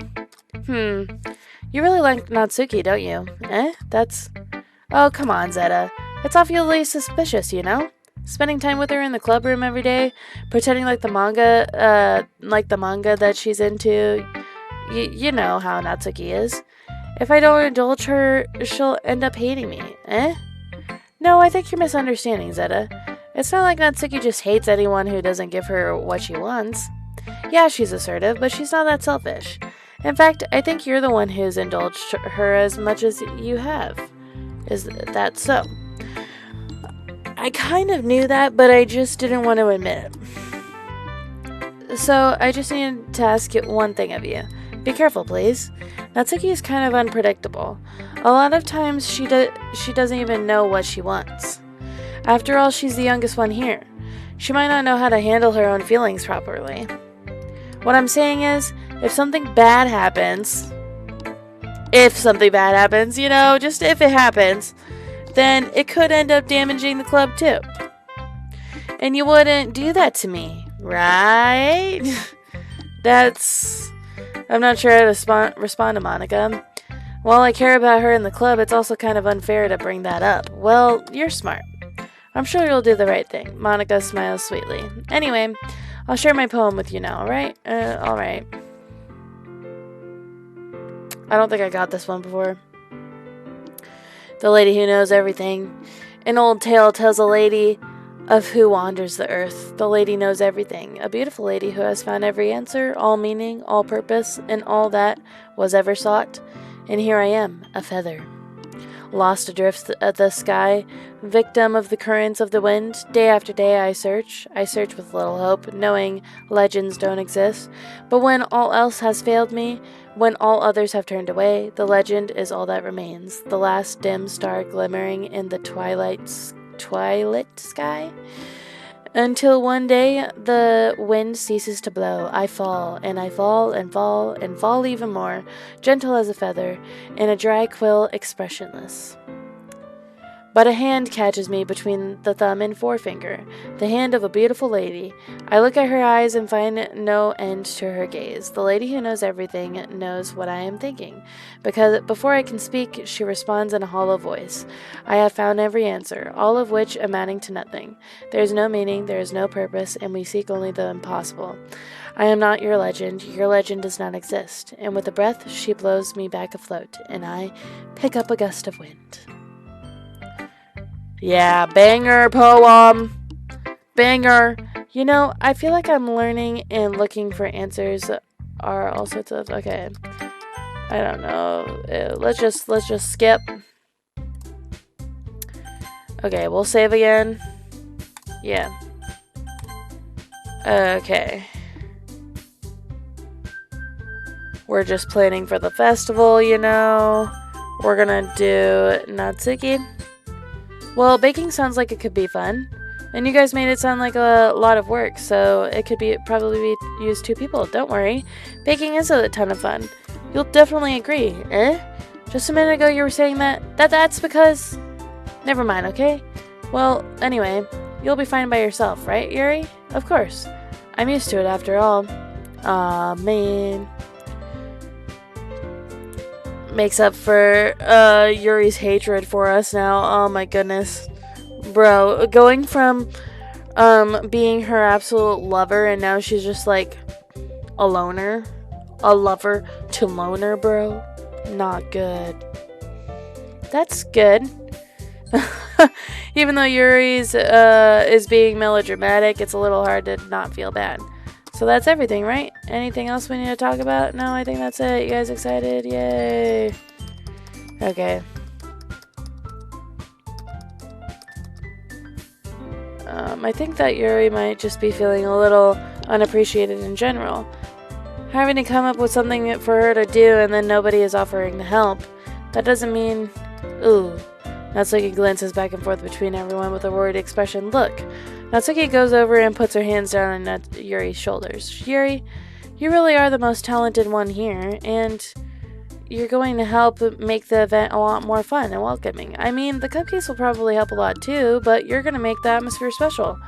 You really like Natsuki, don't you? That's... Oh, come on, Zeta. It's awfully suspicious, you know? Spending time with her in the club room every day, pretending like the manga that she's into. You know how Natsuki is. If I don't indulge her, she'll end up hating me. No, I think you're misunderstanding, Zeta. It's not like Natsuki just hates anyone who doesn't give her what she wants. Yeah, she's assertive, but she's not that selfish. In fact, I think you're the one who's indulged her as much as you have. Is that so? I kind of knew that, but I just didn't want to admit it. So, I just need to ask you one thing of you. Be careful, please. Natsuki is kind of unpredictable. A lot of times, she doesn't even know what she wants. After all, she's the youngest one here. She might not know how to handle her own feelings properly. What I'm saying is, if something bad happens, you know, just if it happens, then it could end up damaging the club too. And you wouldn't do that to me, right? I'm not sure how to respond to Monica. While I care about her in the club, it's also kind of unfair to bring that up. Well, you're smart. I'm sure you'll do the right thing. Monica smiles sweetly. Anyway, I'll share my poem with you now, alright? Alright. I don't think I got this one before. The Lady Who Knows Everything. An old tale tells a lady of who wanders the earth. The lady knows everything. A beautiful lady who has found every answer, all meaning, all purpose, and all that was ever sought. And here I am, a feather. Lost adrift at the sky, victim of the currents of the wind. Day after day I search with little hope, knowing legends don't exist. But when all else has failed me, when all others have turned away, the legend is all that remains, the last dim star glimmering in the twilight sky. Until one day the wind ceases to blow, I fall, and I fall, and fall, and fall even more, gentle as a feather, in a dry quill expressionless. But a hand catches me between the thumb and forefinger, the hand of a beautiful lady. I look at her eyes and find no end to her gaze. The lady who knows everything knows what I am thinking, because before I can speak, she responds in a hollow voice. I have found every answer, all of which amounting to nothing. There is no meaning, there is no purpose, and we seek only the impossible. I am not your legend does not exist. And with a breath, she blows me back afloat, and I pick up a gust of wind. Yeah, banger poem. Banger. You know, I feel like I'm learning and looking for answers are all sorts of... Okay. I don't know. Let's just skip. Okay, we'll save again. Yeah. Okay. We're just planning for the festival, you know. We're gonna do Natsuki. Well, baking sounds like it could be fun. And you guys made it sound like a lot of work, so it could probably be used 2 people. Don't worry. Baking is a ton of fun. You'll definitely agree, Just a minute ago you were saying that's because... Never mind, okay? Well, anyway, you'll be fine by yourself, right, Yuri? Of course. I'm used to it after all. Aw, man. Makes up for Yuri's hatred for us now. Oh my goodness. Bro, going from being her absolute lover and now she's just like a loner. A lover to loner, bro. Not good. That's good. Even though Yuri's is being melodramatic, it's a little hard to not feel bad. So that's everything, right? Anything else we need to talk about? No, I think that's it. You guys excited? Yay. Okay. I think that Yuri might just be feeling a little unappreciated in general. Having to come up with something for her to do and then nobody is offering to help. That doesn't mean... Ooh. Natsuki glances back and forth between everyone with a worried expression. Look. Natsuki goes over and puts her hands down on Yuri's shoulders. Yuri, you really are the most talented one here, and you're going to help make the event a lot more fun and welcoming. I mean, the cupcakes will probably help a lot too, but you're going to make the atmosphere special.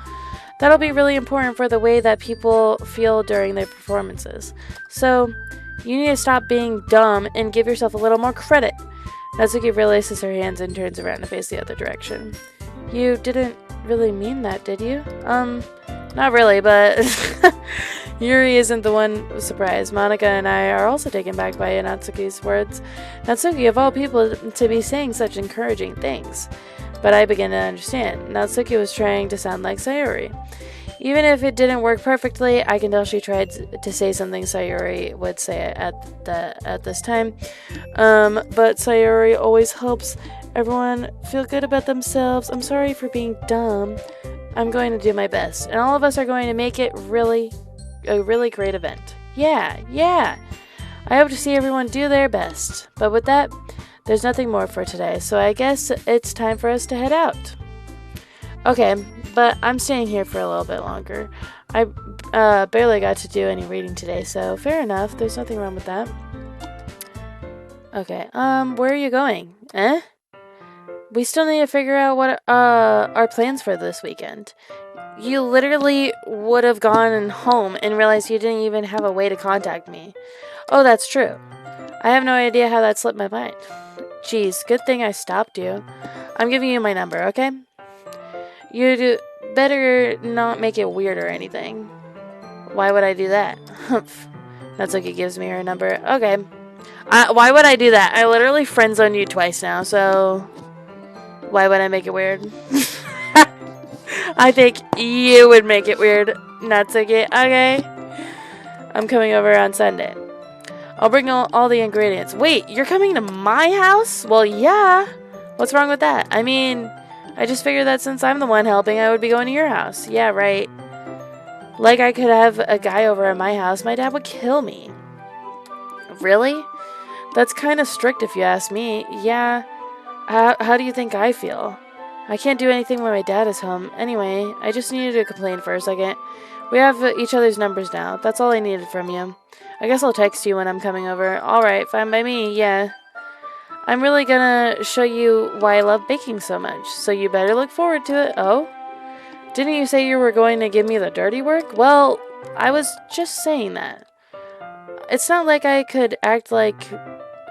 That'll be really important for the way that people feel during their performances. So, you need to stop being dumb and give yourself a little more credit. Natsuki releases her hands and turns around to face the other direction. You didn't really mean that, did you? Not really, but Yuri isn't the one surprised. Monica and I are also taken back by Natsuki's words. Natsuki, of all people, to be saying such encouraging things. But I begin to understand. Natsuki was trying to sound like Sayori. Even if it didn't work perfectly, I can tell she tried to say something Sayori would say at this time. But Sayori always helps everyone feel good about themselves. I'm sorry for being dumb. I'm going to do my best. And all of us are going to make it a really great event. Yeah. I hope to see everyone do their best. But with that, there's nothing more for today. So I guess it's time for us to head out. Okay, but I'm staying here for a little bit longer. I barely got to do any reading today, so fair enough. There's nothing wrong with that. Okay, where are you going? We still need to figure out what our plans for this weekend. You literally would have gone home and realized you didn't even have a way to contact me. Oh, that's true. I have no idea how that slipped my mind. Geez, good thing I stopped you. I'm giving you my number, okay? You better not make it weird or anything. Why would I do that? Natsuki gives me her number. Okay. Why would I do that? I literally friend-zoned you twice now, so... Why would I make it weird? I think you would make it weird, Natsuki. Okay. I'm coming over on Sunday. I'll bring all the ingredients. Wait, you're coming to my house? Well, yeah. What's wrong with that? I mean... I just figured that since I'm the one helping, I would be going to your house. Yeah, right. Like I could have a guy over at my house. My dad would kill me. Really? That's kind of strict if you ask me. Yeah. How do you think I feel? I can't do anything when my dad is home. Anyway, I just needed to complain for a second. We have each other's numbers now. That's all I needed from you. I guess I'll text you when I'm coming over. Alright, fine by me. Yeah. I'm really gonna show you why I love baking so much, so you better look forward to it. Oh? Didn't you say you were going to give me the dirty work? Well, I was just saying that. It's not like I could act like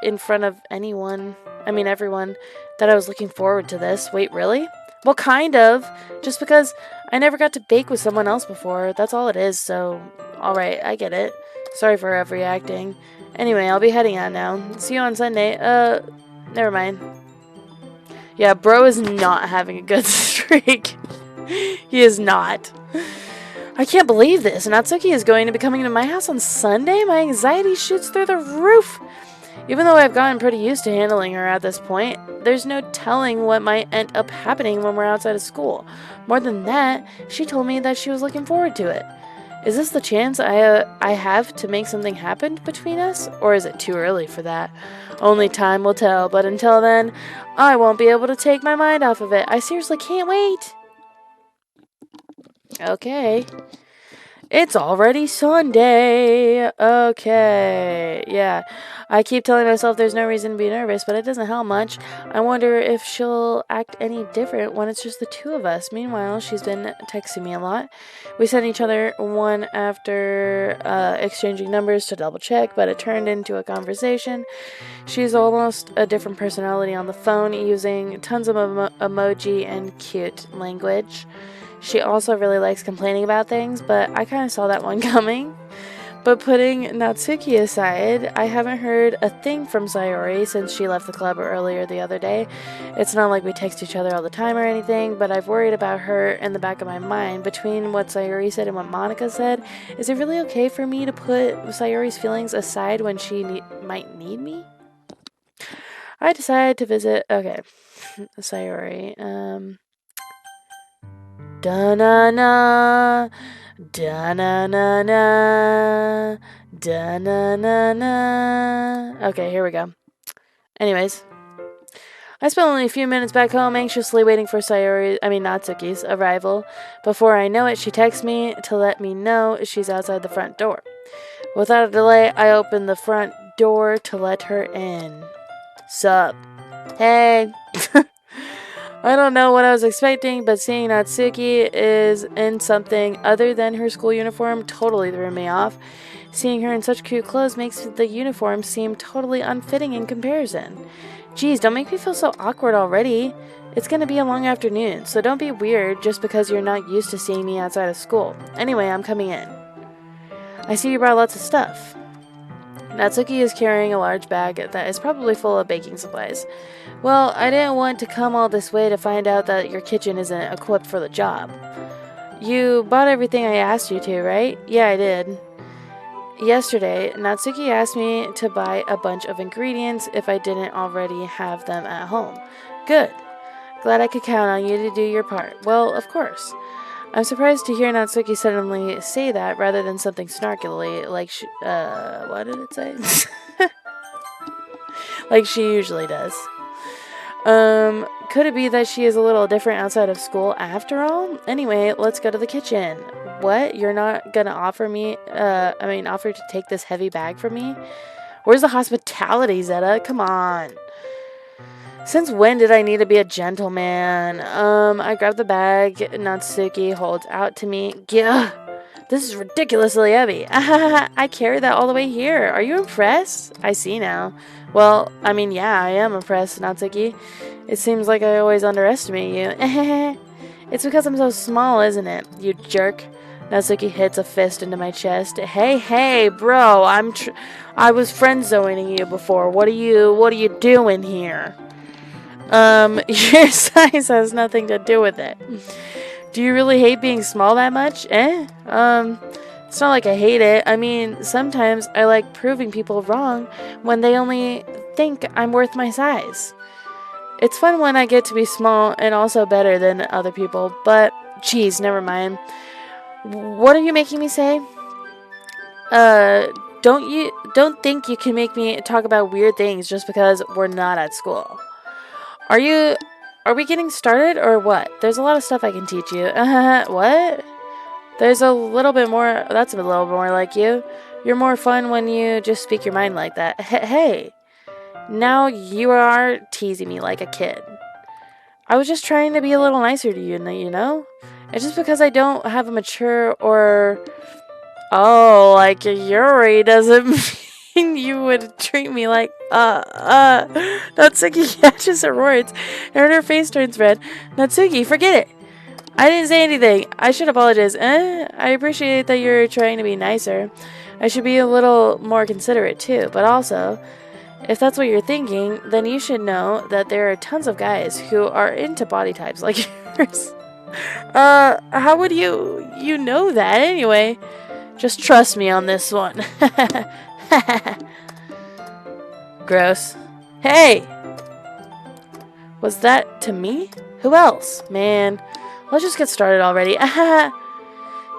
in front of everyone, that I was looking forward to this. Wait, really? Well, kind of. Just because I never got to bake with someone else before. That's all it is, so... Alright, I get it. Sorry for overreacting. Anyway, I'll be heading out now. See you on Sunday. Never mind. Yeah, bro is not having a good streak. He is not. I can't believe this. Natsuki is going to be coming to my house on Sunday? My anxiety shoots through the roof. Even though I've gotten pretty used to handling her at this point, there's no telling what might end up happening when we're outside of school. More than that, she told me that she was looking forward to it. Is this the chance I have to make something happen between us? Or is it too early for that? Only time will tell, but until then, I won't be able to take my mind off of it. I seriously can't wait. Okay. It's already Sunday. Okay. Yeah. I keep telling myself there's no reason to be nervous, but it doesn't help much. I wonder if she'll act any different when it's just the two of us. Meanwhile, she's been texting me a lot. We sent each other one after exchanging numbers to double check, but it turned into a conversation. She's almost a different personality on the phone, using tons of emoji and cute language. She also really likes complaining about things, but I kind of saw that one coming. But putting Natsuki aside, I haven't heard a thing from Sayori since she left the club earlier the other day. It's not like we text each other all the time or anything, but I've worried about her in the back of my mind. Between what Sayori said and what Monica said, is it really okay for me to put Sayori's feelings aside when she might need me? I decided to visit. Okay, Sayori. Da-na-na, da-na-na-na, da-na-na-na. Okay, here we go. Anyways, I spent only a few minutes back home anxiously waiting for Natsuki's arrival. Before I know it, she texts me to let me know she's outside the front door. Without a delay, I open the front door to let her in. Sup? Hey. I don't know what I was expecting, but seeing Natsuki is in something other than her school uniform totally threw me off. Seeing her in such cute clothes makes the uniform seem totally unfitting in comparison. Geez, don't make me feel so awkward already. It's gonna be a long afternoon, so don't be weird just because you're not used to seeing me outside of school. Anyway, I'm coming in. I see you brought lots of stuff. Natsuki is carrying a large bag that is probably full of baking supplies. Well, I didn't want to come all this way to find out that your kitchen isn't equipped for the job. You bought everything I asked you to, right? Yeah, I did. Yesterday, Natsuki asked me to buy a bunch of ingredients if I didn't already have them at home. Good. Glad I could count on you to do your part. Well, of course. I'm surprised to hear Natsuki suddenly say that rather than something snarkily like what did it say? Like she usually does. Could it be that she is a little different outside of school after all? Anyway, let's go to the kitchen. What? You're not gonna offer to take this heavy bag from me? Where's the hospitality, Zeta? Come on. Since when did I need to be a gentleman? I grab the bag Natsuki holds out to me. Gah! This is ridiculously heavy. I carried that all the way here. Are you impressed? I see now. Well, yeah, I am impressed, Natsuki. It seems like I always underestimate you. It's because I'm so small, isn't it? You jerk. Natsuki hits a fist into my chest. Hey, bro, I was friend-zoning you before. What are you doing here? Your size has nothing to do with it. Do you really hate being small that much? It's not like I hate it. Sometimes I like proving people wrong when they only think I'm worth my size. It's fun when I get to be small and also better than other people, but geez, never mind. What are you making me say? Don't think you can make me talk about weird things just because we're not at school. Are we getting started or what? There's a lot of stuff I can teach you. What? That's a little bit more like you. You're more fun when you just speak your mind like that. Hey, now you are teasing me like a kid. I was just trying to be a little nicer to you, know? It's just because I don't have a mature like a Yuri doesn't mean you would treat me like, Natsuki catches her words, and her face turns red. Natsuki, forget it. I didn't say anything. I should apologize. I appreciate that you're trying to be nicer. I should be a little more considerate too, but also, if that's what you're thinking, then you should know that there are tons of guys who are into body types like yours. How would you know that anyway? Just trust me on this one. Gross. Hey! Was that to me? Who else? Man, let's just get started already.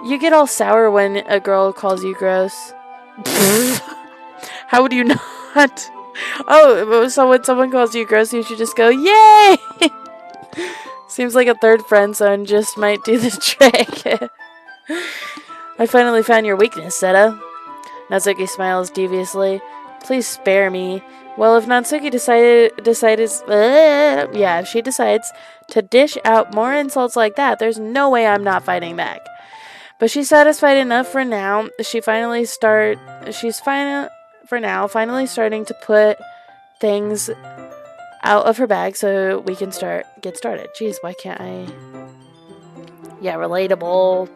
You get all sour when a girl calls you gross. How would you not? Oh, so when someone calls you gross, you should just go, yay! Seems like a third friend zone just might do the trick. I finally found your weakness, Zeta. Natsuki smiles deviously. Please spare me. Well, if Natsuki if she decides to dish out more insults like that, there's no way I'm not fighting back. But she's satisfied enough for now. She's finally starting to put things out of her bag so we can get started. Jeez, why can't I? Yeah, relatable.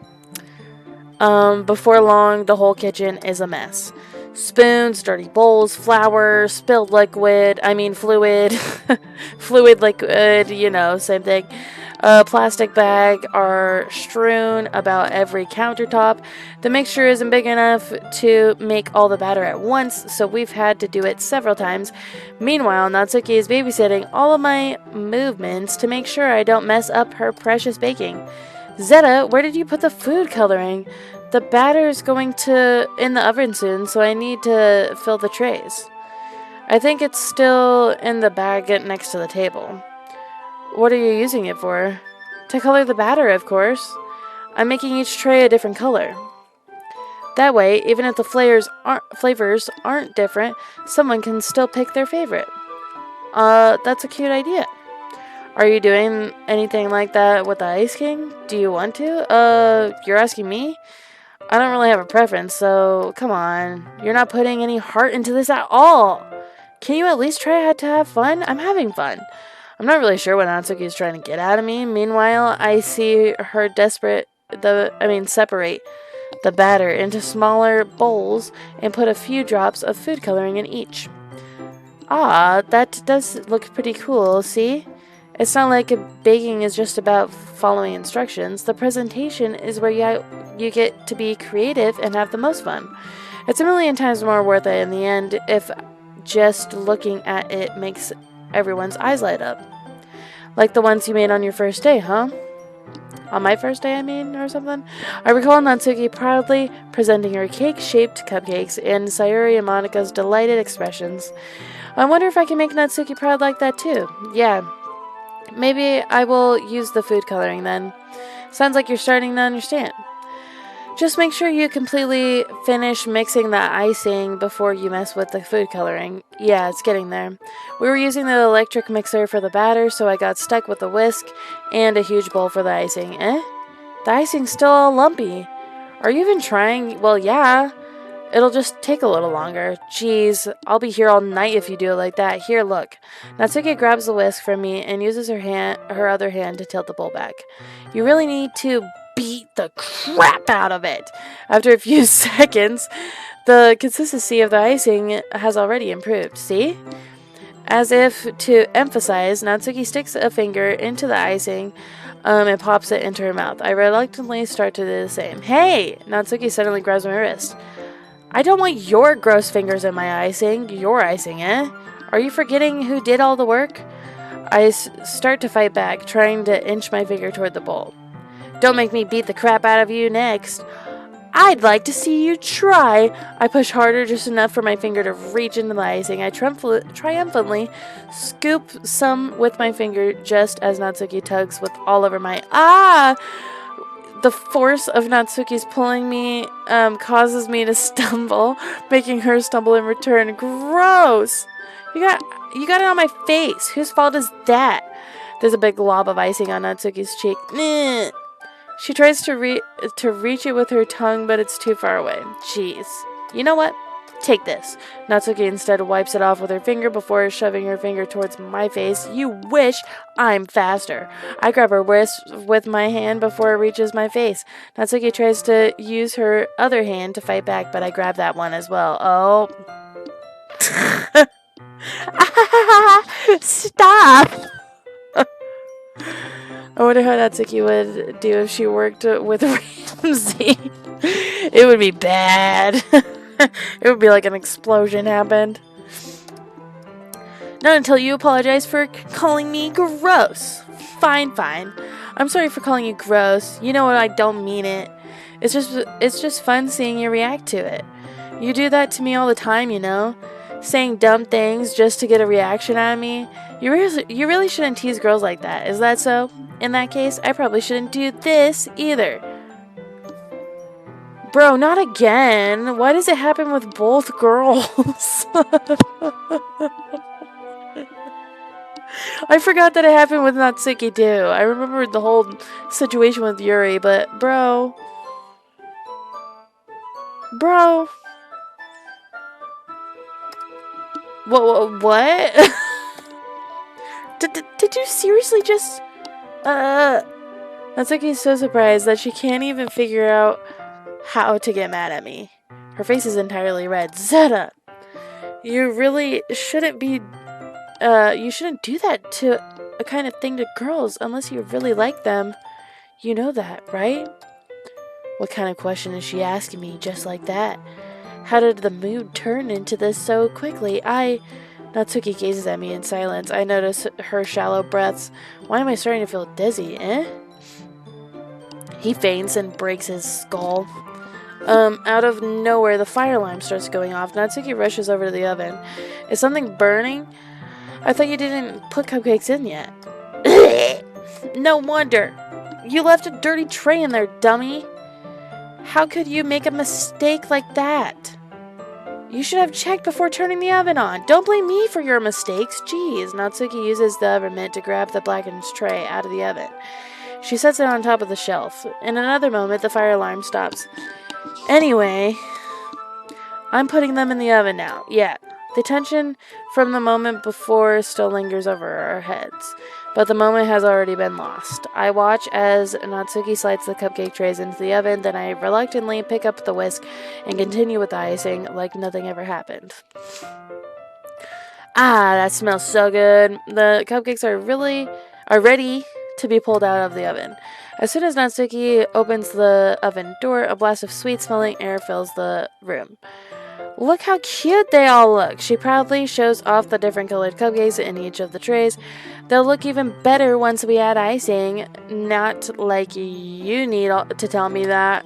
Before long, the whole kitchen is a mess. Spoons, dirty bowls, flour, spilled liquid, fluid, fluid liquid, same thing. Plastic bag are strewn about every countertop. The mixture isn't big enough to make all the batter at once, so we've had to do it several times. Meanwhile, Natsuki is babysitting all of my movements to make sure I don't mess up her precious baking. Zeta, where did you put the food coloring? The batter is going in the oven soon, so I need to fill the trays. I think it's still in the bag next to the table. What are you using it for? To color the batter, of course. I'm making each tray a different color. That way, even if the flavors aren't different, someone can still pick their favorite. That's a cute idea. Are you doing anything like that with the Ice King? Do you want to? You're asking me? I don't really have a preference, so come on. You're not putting any heart into this at all. Can you at least try to have fun? I'm having fun. I'm not really sure what Natsuki is trying to get out of me. Meanwhile, I see her separate the batter into smaller bowls and put a few drops of food coloring in each. Ah, that does look pretty cool, see? It's not like baking is just about following instructions. The presentation is where you get to be creative and have the most fun. It's a million times more worth it in the end if just looking at it makes everyone's eyes light up. Like the ones you made on your first day, huh? On my first day, or something? I recall Natsuki proudly presenting her cake-shaped cupcakes and Sayori and Monika's delighted expressions. I wonder if I can make Natsuki proud like that too. Yeah. Maybe I will use the food coloring then. Sounds like you're starting to understand. Just make sure you completely finish mixing the icing before you mess with the food coloring. Yeah, it's getting there. We were using the electric mixer for the batter, so I got stuck with a whisk and a huge bowl for the icing. The icing's still all lumpy. Are you even trying? Well, yeah. It'll just take a little longer. Jeez, I'll be here all night if you do it like that. Here, look. Natsuki grabs the whisk from me and uses her other hand to tilt the bowl back. You really need to beat the crap out of it. After a few seconds, the consistency of the icing has already improved. See? As if to emphasize, Natsuki sticks a finger into the icing and pops it into her mouth. I reluctantly start to do the same. Hey! Natsuki suddenly grabs my wrist. I don't want your gross fingers in my icing. Your icing, eh? Are you forgetting who did all the work? I start to fight back, trying to inch my finger toward the bowl. Don't make me beat the crap out of you next. I'd like to see you try. I push harder, just enough for my finger to reach into the icing. I triumphantly scoop some with my finger just as Natsuki tugs with all over my... The force of Natsuki's pulling me causes me to stumble, making her stumble in return. Gross! You got it on my face. Whose fault is that? There's a big glob of icing on Natsuki's cheek. Nyeh. She tries to reach it with her tongue, but it's too far away. Jeez. You know what? Take this. Natsuki instead wipes it off with her finger before shoving her finger towards my face. You wish. I'm faster. I grab her wrist with my hand before it reaches my face. Natsuki tries to use her other hand to fight back, but I grab that one as well. Oh. Stop! I wonder how Natsuki would do if she worked with Ramsey. It would be bad. It would be like an explosion happened. Not until you apologize for calling me gross. Fine. I'm sorry for calling you gross. You know what? I don't mean it. It's just fun seeing you react to it. You do that to me all the time, you know? Saying dumb things just to get a reaction out of me. You really shouldn't tease girls like that. Is that so? In that case, I probably shouldn't do this either. Bro, not again. Why does it happen with both girls? I forgot that it happened with Natsuki too. I remembered the whole situation with Yuri, but bro. Bro. What? Did you seriously just... Natsuki's so surprised that she can't even figure out how to get mad at me. Her face is entirely red. Zeta! You really shouldn't be... you shouldn't do that to a kind of thing to girls unless you really like them. You know that, right? What kind of question is she asking me just like that? How did the mood turn into this so quickly? Natsuki gazes at me in silence. I notice her shallow breaths. Why am I starting to feel dizzy, He faints and breaks his skull. Out of nowhere, the fire alarm starts going off. Natsuki rushes over to the oven. Is something burning? I thought you didn't put cupcakes in yet. No wonder. You left a dirty tray in there, dummy. How could you make a mistake like that? You should have checked before turning the oven on. Don't blame me for your mistakes. Jeez. Natsuki uses the oven mitt to grab the blackened tray out of the oven. She sets it on top of the shelf. In another moment, the fire alarm stops. Anyway, I'm putting them in the oven now. Yeah. The tension from the moment before still lingers over our heads, but the moment has already been lost. I watch as Natsuki slides the cupcake trays into the oven, then I reluctantly pick up the whisk and continue with the icing like nothing ever happened. Ah, that smells so good. The cupcakes are ready to be pulled out of the oven. As soon as Natsuki opens the oven door, a blast of sweet-smelling air fills the room. Look how cute they all look. She proudly shows off the different colored cupcakes in each of the trays. They'll look even better once we add icing. Not like you need to tell me that.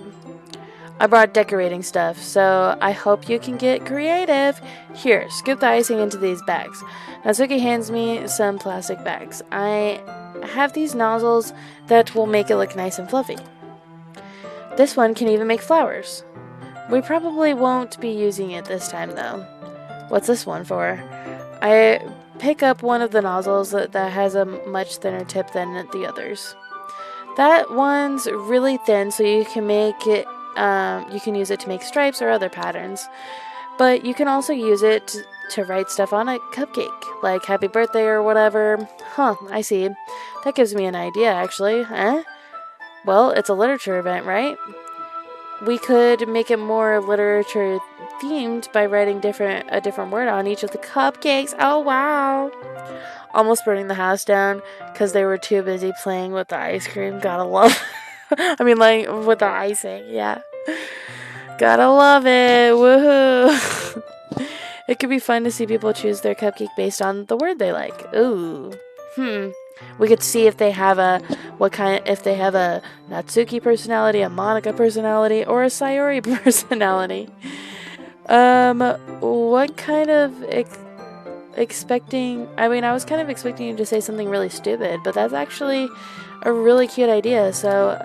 I brought decorating stuff, so I hope you can get creative. Here, scoop the icing into these bags. Natsuki hands me some plastic bags. I have these nozzles that will make it look nice and fluffy. This one can even make flowers. We probably won't be using it this time, though. What's this one for? I pick up one of the nozzles that has a much thinner tip than the others. That one's really thin, so you can make it. You can use it to make stripes or other patterns. But you can also use it to write stuff on a cupcake, like happy birthday or whatever. Huh, I see. That gives me an idea, actually. Well, it's a literature event, right? We could make it more literature themed by writing a different word on each of the cupcakes. Oh, wow. Almost burning the house down because they were too busy playing with the ice cream. Gotta love with the icing. Yeah. Gotta love it. Woohoo. It could be fun to see people choose their cupcake based on the word they like. Ooh. We could see if they have a Natsuki personality, a Monica personality, or a Sayori personality. What kind of expecting? I was kind of expecting you to say something really stupid, but that's actually a really cute idea. So,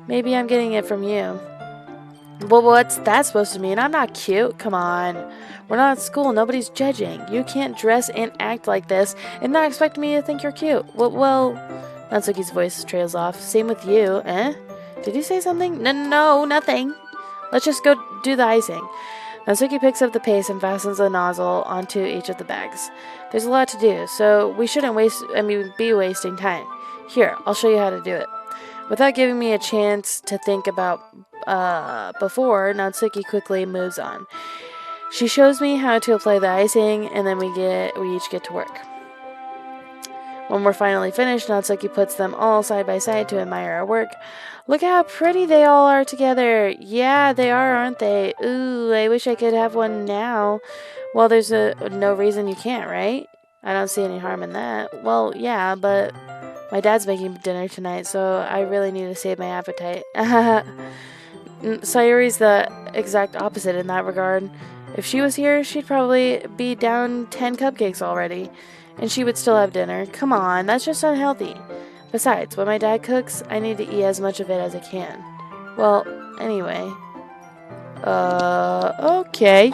maybe I'm getting it from you. Well, what's that supposed to mean? I'm not cute. Come on. We're not at school. Nobody's judging. You can't dress and act like this and not expect me to think you're cute. Well, Natsuki's voice trails off. Same with you, Did you say something? No, nothing. Let's just go do the icing. Natsuki picks up the paste and fastens the nozzle onto each of the bags. There's a lot to do, so we shouldn't be wasting time. Here, I'll show you how to do it. Without giving me a chance to think about before, Natsuki quickly moves on. She shows me how to apply the icing, and then we each get to work. When we're finally finished, Natsuki puts them all side by side to admire our work. Look how pretty they all are together. Yeah, they are, aren't they? Ooh, I wish I could have one now. Well, there's no reason you can't, right? I don't see any harm in that. Well, yeah, but my dad's making dinner tonight, so I really need to save my appetite. Sayori's the exact opposite in that regard. If she was here, she'd probably be down 10 cupcakes already, and she would still have dinner. Come on, that's just unhealthy. Besides, when my dad cooks, I need to eat as much of it as I can. Well, Anyway. Okay.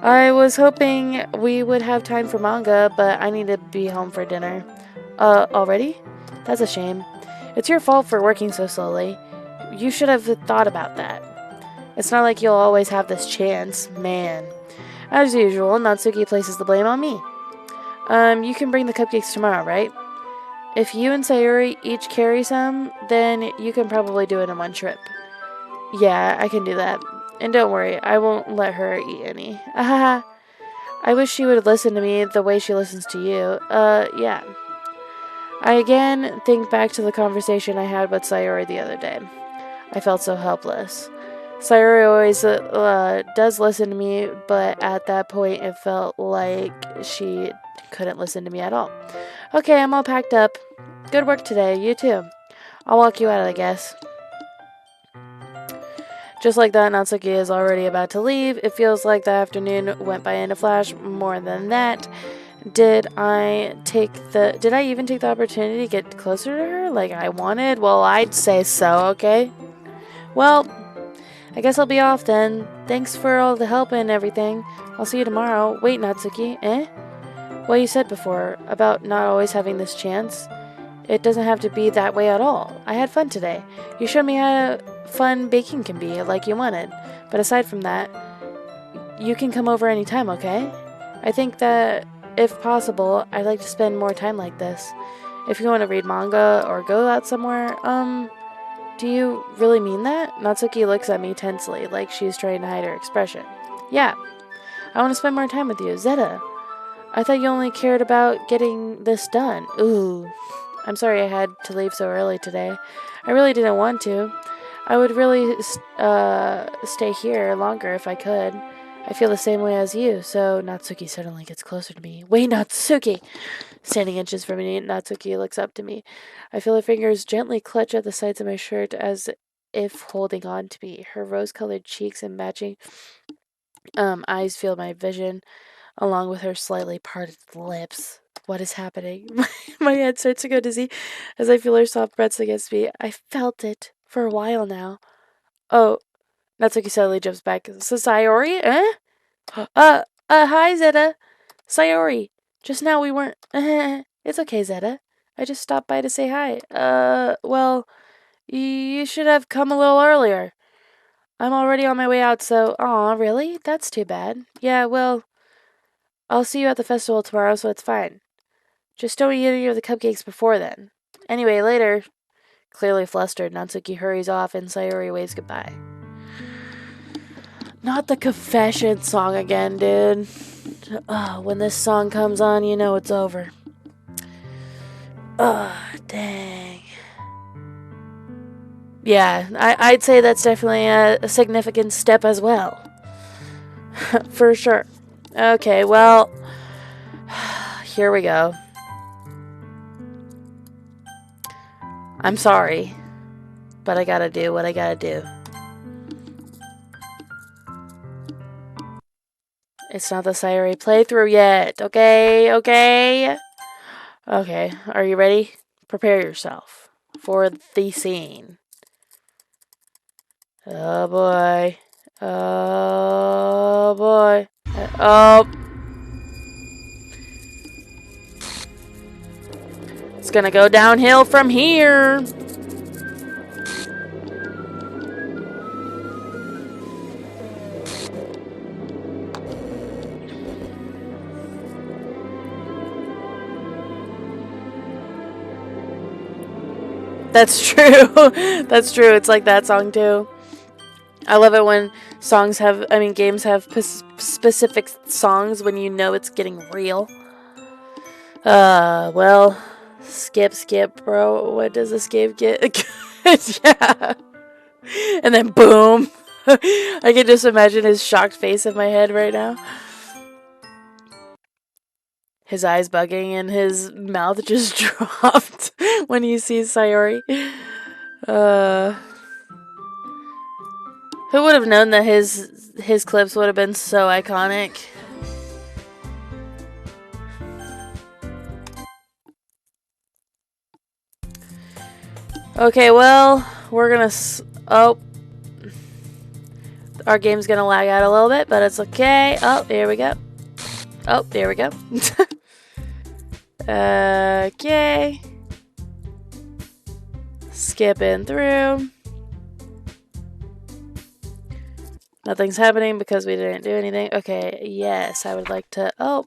I was hoping we would have time for manga, but I need to be home for dinner. Already? That's a shame. It's your fault for working so slowly. You should have thought about that. It's not like you'll always have this chance, man. As usual, Natsuki places the blame on me. You can bring the cupcakes tomorrow, right? If you and Sayori each carry some, then you can probably do it in one trip. Yeah, I can do that. And don't worry, I won't let her eat any. Ahaha. I wish she would listen to me the way she listens to you. Yeah. I again think back to the conversation I had with Sayori the other day. I felt so helpless. Sayori always does listen to me, but at that point it felt like she couldn't listen to me at all. Okay, I'm all packed up. Good work today. You too. I'll walk you out, I guess. Just like that, Natsuki is already about to leave. It feels like the afternoon went by in a flash. More than that, did I even take the opportunity to get closer to her like I wanted? Well, I'd say so, okay? Well, I guess I'll be off then. Thanks for all the help and everything. I'll see you tomorrow. Wait, Natsuki, eh? What you said before about not always having this chance. It doesn't have to be that way at all. I had fun today. You showed me how fun baking can be, like you wanted. But aside from that, you can come over anytime, okay? I think that, if possible, I'd like to spend more time like this. If you want to read manga or go out somewhere, do you really mean that? Natsuki looks at me tensely, like she's trying to hide her expression. Yeah, I want to spend more time with you, Zeta. I thought you only cared about getting this done. Ooh. I'm sorry I had to leave so early today. I really didn't want to. I would really stay here longer if I could. I feel the same way as you, so Natsuki suddenly gets closer to me. Wait, Natsuki! Standing inches from me, Natsuki looks up to me. I feel her fingers gently clutch at the sides of my shirt as if holding on to me. Her rose-colored cheeks and matching eyes fill my vision, along with her slightly parted lips. What is happening? My head starts to go dizzy as I feel her soft breaths against me. I felt it for a while now. Oh, Natsuki suddenly jumps back. So Sayori, eh? Hi, Zeta. Sayori. Just now we weren't. It's okay, Zeta. I just stopped by to say hi. Well, you should have come a little earlier. I'm already on my way out, so. Aw, really? That's too bad. Yeah, well, I'll see you at the festival tomorrow, so it's fine. Just don't eat any of the cupcakes before then. Anyway, later. Clearly flustered, Natsuki hurries off and Sayori waves goodbye. Not the confession song again, dude. When this song comes on, you know it's over. Dang. Yeah, I'd say that's definitely a significant step as well. For sure. Okay, well, here we go. I'm sorry, but I gotta do what I gotta do. It's not the Sayori playthrough yet, okay? Okay, are you ready? Prepare yourself for the scene. Oh boy. Oh boy. Oh. It's gonna go downhill from here. That's true. That's true. It's like that song too. I love it when games have specific songs when you know it's getting real. Well, skip, bro. What does this game get? Yeah. And then boom. I can just imagine his shocked face in my head right now. His eyes bugging and his mouth just dropped when he sees Sayori. Who would have known that his clips would have been so iconic? Okay, well, we're gonna. Oh. Our game's gonna lag out a little bit, but it's okay. Oh, here we go. Oh, there we go. Okay. Skipping through. Nothing's happening because we didn't do anything. Okay, yes, I would like to... Oh.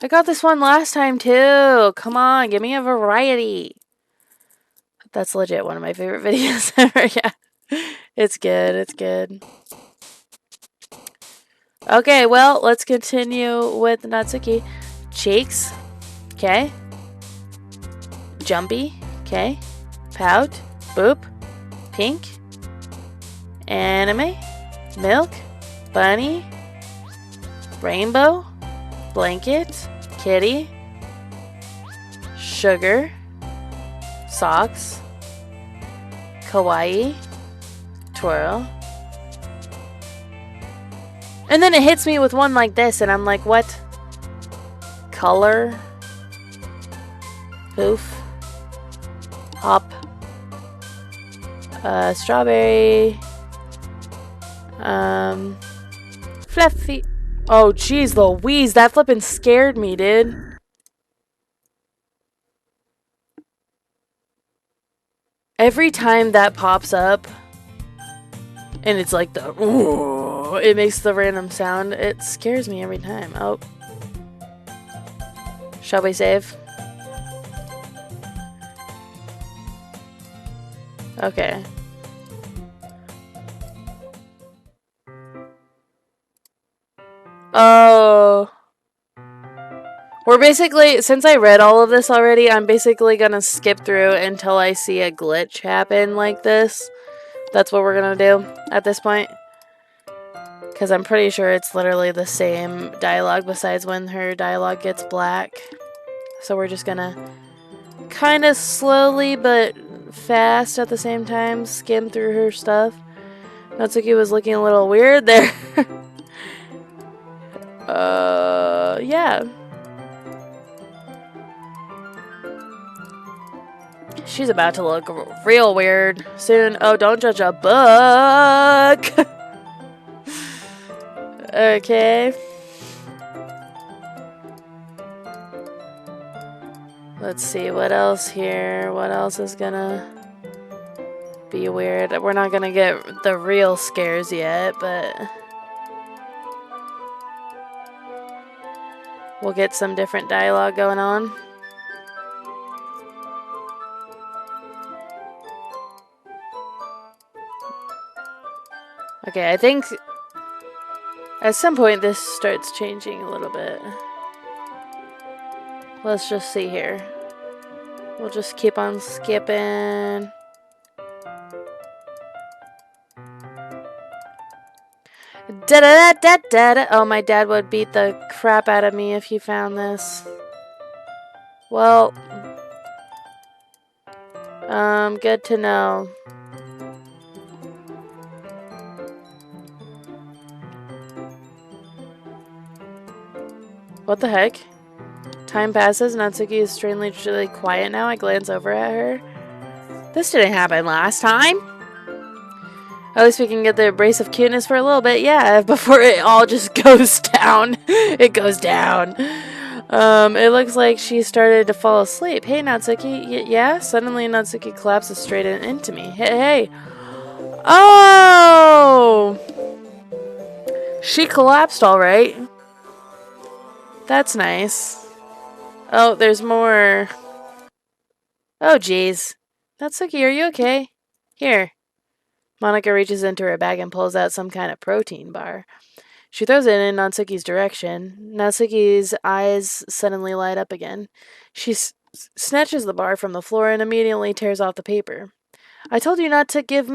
I got this one last time, too. Come on, give me a variety. That's legit one of my favorite videos ever. Yeah. It's good. It's good. Okay, well, let's continue with Natsuki. Cheeks. Okay. Jumpy. Okay. Pout. Boop. Pink. Anime. Milk. Bunny. Rainbow. Blanket. Kitty. Sugar. Socks. Kawaii. Twirl. And then it hits me with one like this, and I'm like, what? Color. Poof. Hop. Strawberry. Fluffy. Oh, jeez Louise, that flippin' scared me, dude. Every time that pops up, and it's like the, ooh, it makes the random sound, it scares me every time. Oh. Shall we save? Okay. Oh. We're basically, since I read all of this already, I'm basically gonna skip through until I see a glitch happen like this. That's what we're gonna do at this point. Because I'm pretty sure it's literally the same dialogue besides when her dialogue gets black. So we're just gonna kind of slowly but fast at the same time skim through her stuff. Natsuki was looking a little weird there. Yeah. She's about to look real weird soon. Oh, don't judge a book. Okay. Let's see, what else here? What else is gonna be weird? We're not gonna get the real scares yet, but we'll get some different dialogue going on. Okay, I think at some point this starts changing a little bit. Let's just see here. We'll just keep on skipping. Da da da da da. Oh, my dad would beat the crap out of me if he found this. Well, good to know. What the heck? Time passes. Natsuki is strangely quiet now. I glance over at her. This didn't happen last time. At least we can get the embrace of cuteness for a little bit. Yeah, before it all just goes down. It goes down. It looks like she started to fall asleep. Hey, Natsuki. Yeah? Suddenly, Natsuki collapses straight into me. Hey. Oh! She collapsed all right. That's nice. Oh, there's more. Oh, jeez. Natsuki, are you okay? Here. Monica reaches into her bag and pulls out some kind of protein bar. She throws it in Natsuki's direction. Natsuki's eyes suddenly light up again. She snatches the bar from the floor and immediately tears off the paper. I told you not to give...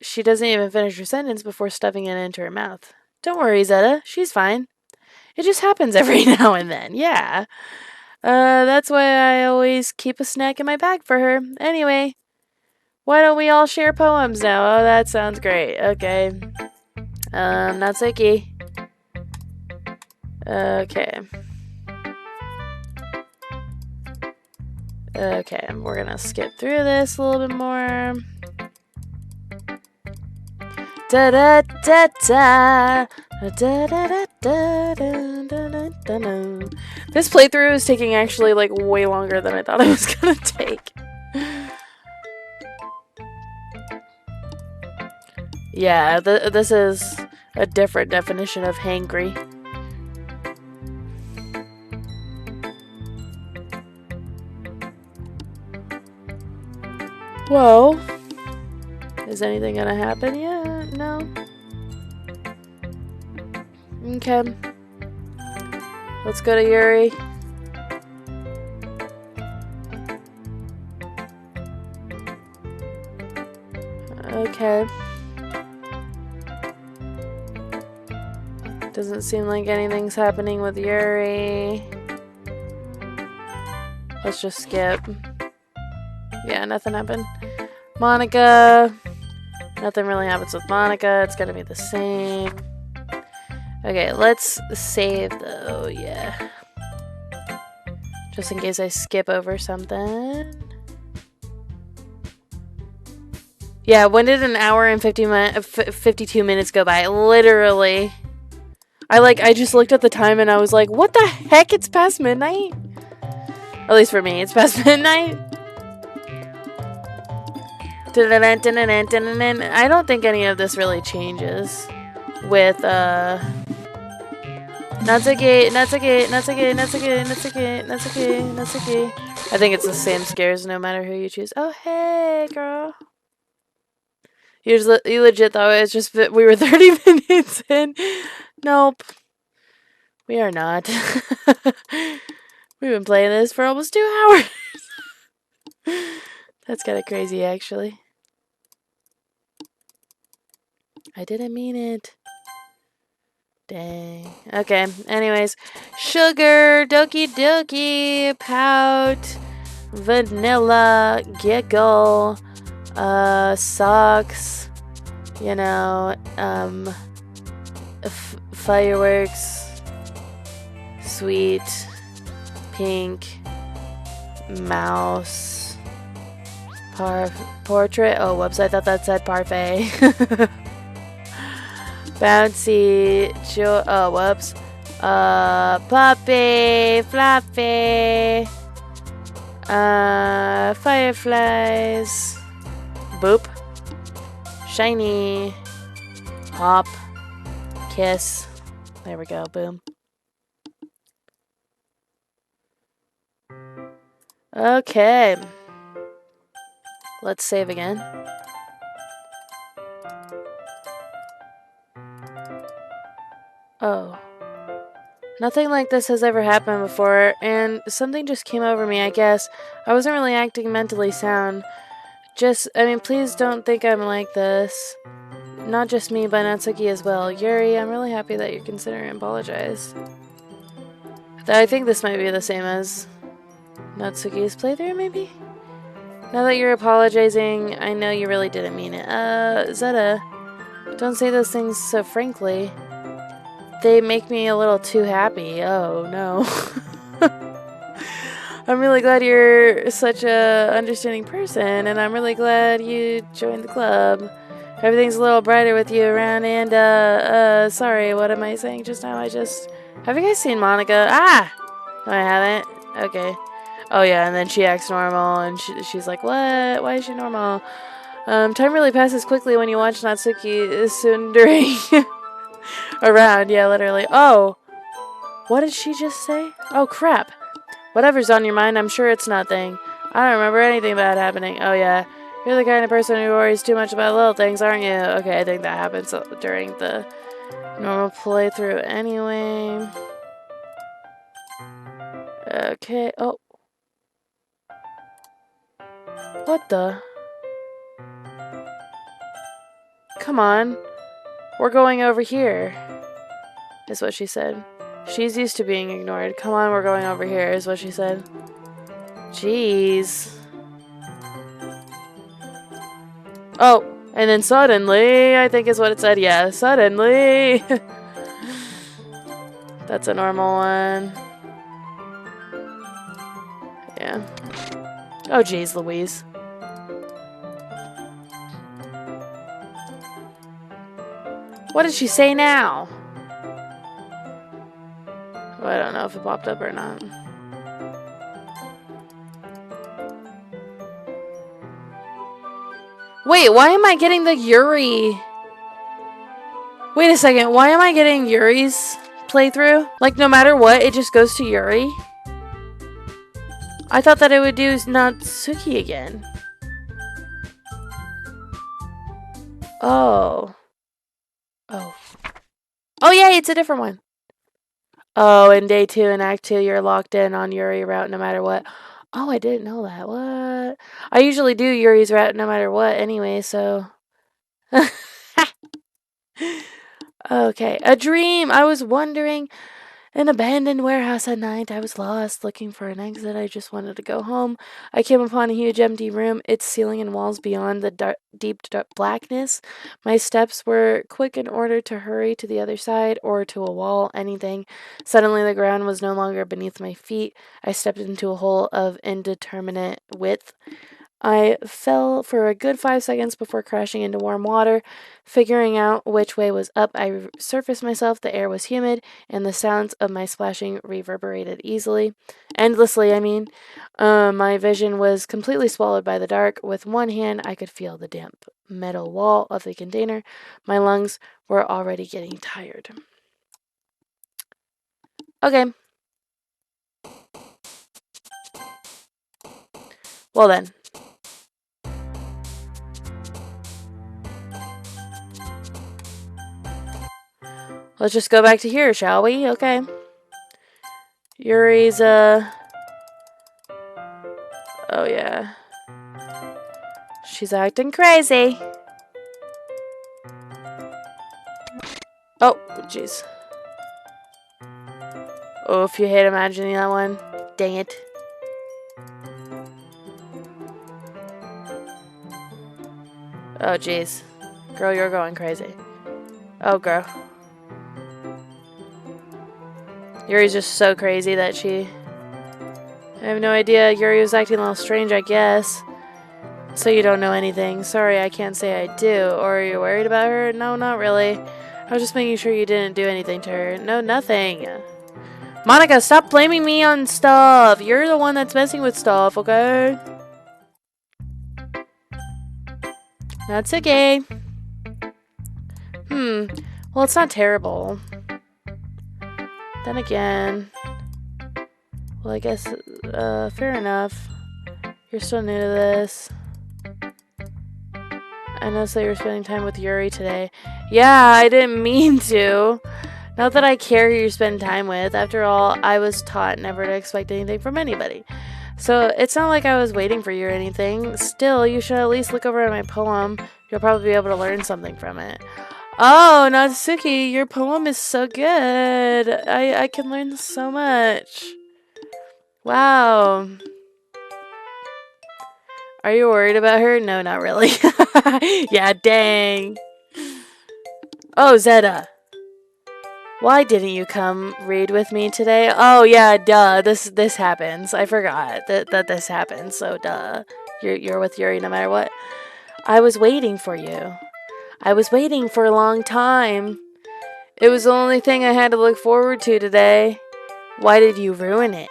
She doesn't even finish her sentence before stuffing it into her mouth. Don't worry, Zeta. She's fine. It just happens every now and then. Yeah. That's why I always keep a snack in my bag for her. Anyway, why don't we all share poems now? Oh, that sounds great. Okay. Natsuki. Okay. Okay, we're gonna skip through this a little bit more. Da da da da. Da, da, da, da, da, da, da, da. This playthrough is taking actually like way longer than I thought it was gonna take. Yeah, this is a different definition of hangry. Whoa. Is anything gonna happen yet? No. Okay. Let's go to Yuri. Okay. Doesn't seem like anything's happening with Yuri. Let's just skip. Yeah, nothing happened. Monica. Nothing really happens with Monica. It's gonna be the same. Okay, let's save though. Yeah. Just in case I skip over something. Yeah, when did an hour and 52 minutes go by? Literally. I just looked at the time and I was like, what the heck? It's past midnight? At least for me, it's past midnight. I don't think any of this really changes with Natsuki. I think it's the same scares no matter who you choose. Oh, hey, girl. You legit thought it was just that we were 30 minutes in. Nope. We are not. We've been playing this for almost 2 hours. That's kind of crazy, actually. I didn't mean it. Dang. Okay, anyways. Sugar, doki doki, pout, vanilla, giggle, socks, you know, fireworks, sweet, pink, mouse, portrait. Oh, whoops, I thought that said parfait. Bouncy, oh, whoops. Puppy, fluffy, fireflies, boop, shiny, hop, kiss. There we go, boom. Okay. Let's save again. Oh. Nothing like this has ever happened before, and something just came over me, I guess. I wasn't really acting mentally sound. Please don't think I'm like this. Not just me, but Natsuki as well. Yuri, I'm really happy that you're considering apologize. I think this might be the same as Natsuki's playthrough, maybe? Now that you're apologizing, I know you really didn't mean it. Zeta, don't say those things so frankly. They make me a little too happy. Oh, no. I'm really glad you're such a understanding person, and I'm really glad you joined the club. Everything's a little brighter with you around, and, sorry, what am I saying just now? Have you guys seen Monica? Ah! No, I haven't? Okay. Oh, yeah, and then she acts normal, and she's like, what? Why is she normal? Time really passes quickly when you watch Natsuki Sundering around. Yeah, literally. Oh! What did she just say? Oh, crap. Whatever's on your mind, I'm sure it's nothing. I don't remember anything bad happening. Oh, yeah. You're the kind of person who worries too much about little things, aren't you? Okay, I think that happens during the normal playthrough anyway. Okay. Oh. What the? Come on. We're going over here, is what she said. She's used to being ignored. Come on, we're going over here, is what she said. Jeez. Oh, and then suddenly, I think is what it said. Yeah, suddenly. That's a normal one. Yeah. Oh, jeez, Louise. What did she say now? Oh, I don't know if it popped up or not. Wait, why am I getting the Yuri? Wait a second, why am I getting Yuri's playthrough? Like, no matter what, it just goes to Yuri? I thought that it would do Natsuki again. Oh. Oh. Oh, yeah, it's a different one. Oh, in day 2 and act 2, you're locked in on Yuri route no matter what. Oh, I didn't know that. What? I usually do Yuri's route no matter what anyway, so... Okay, a dream! I was wandering an abandoned warehouse at night. I was lost, looking for an exit. I just wanted to go home. I came upon a huge empty room, its ceiling and walls beyond the deep blackness. My steps were quick in order to hurry to the other side or to a wall, anything. Suddenly the ground was no longer beneath my feet. I stepped into a hole of indeterminate width. I fell for a good 5 seconds before crashing into warm water. Figuring out which way was up, I surfaced myself. The air was humid, and the sounds of my splashing reverberated endlessly, I mean. My vision was completely swallowed by the dark. With one hand, I could feel the damp metal wall of the container. My lungs were already getting tired. Okay. Well then. Let's just go back to here, shall we? Okay. Yuri's, oh yeah. She's acting crazy. Oh, jeez. Oh, if you hate imagining that one. Dang it. Oh, jeez. Girl, you're going crazy. Oh, girl. Yuri's just so crazy that she... I have no idea. Yuri was acting a little strange, I guess. So you don't know anything. Sorry, I can't say I do. Or are you worried about her? No, not really. I was just making sure you didn't do anything to her. No, nothing. Monica, stop blaming me on stuff. You're the one that's messing with stuff, okay? Natsuki. Well, it's not terrible. Then again... Well, I guess, fair enough. You're still new to this. I noticed that you were spending time with Yuri today. Yeah, I didn't mean to. Not that I care who you spend time with. After all, I was taught never to expect anything from anybody. So, it's not like I was waiting for you or anything. Still, you should at least look over at my poem. You'll probably be able to learn something from it. Oh, Natsuki, your poem is so good. I can learn so much. Wow. Are you worried about her? No, not really. Yeah, dang. Oh, Zeta. Why didn't you come read with me today? Oh, yeah, duh. This happens. I forgot that this happens. So, duh. You're with Yuri no matter what. I was waiting for you. I was waiting for a long time. It was the only thing I had to look forward to today. Why did you ruin it?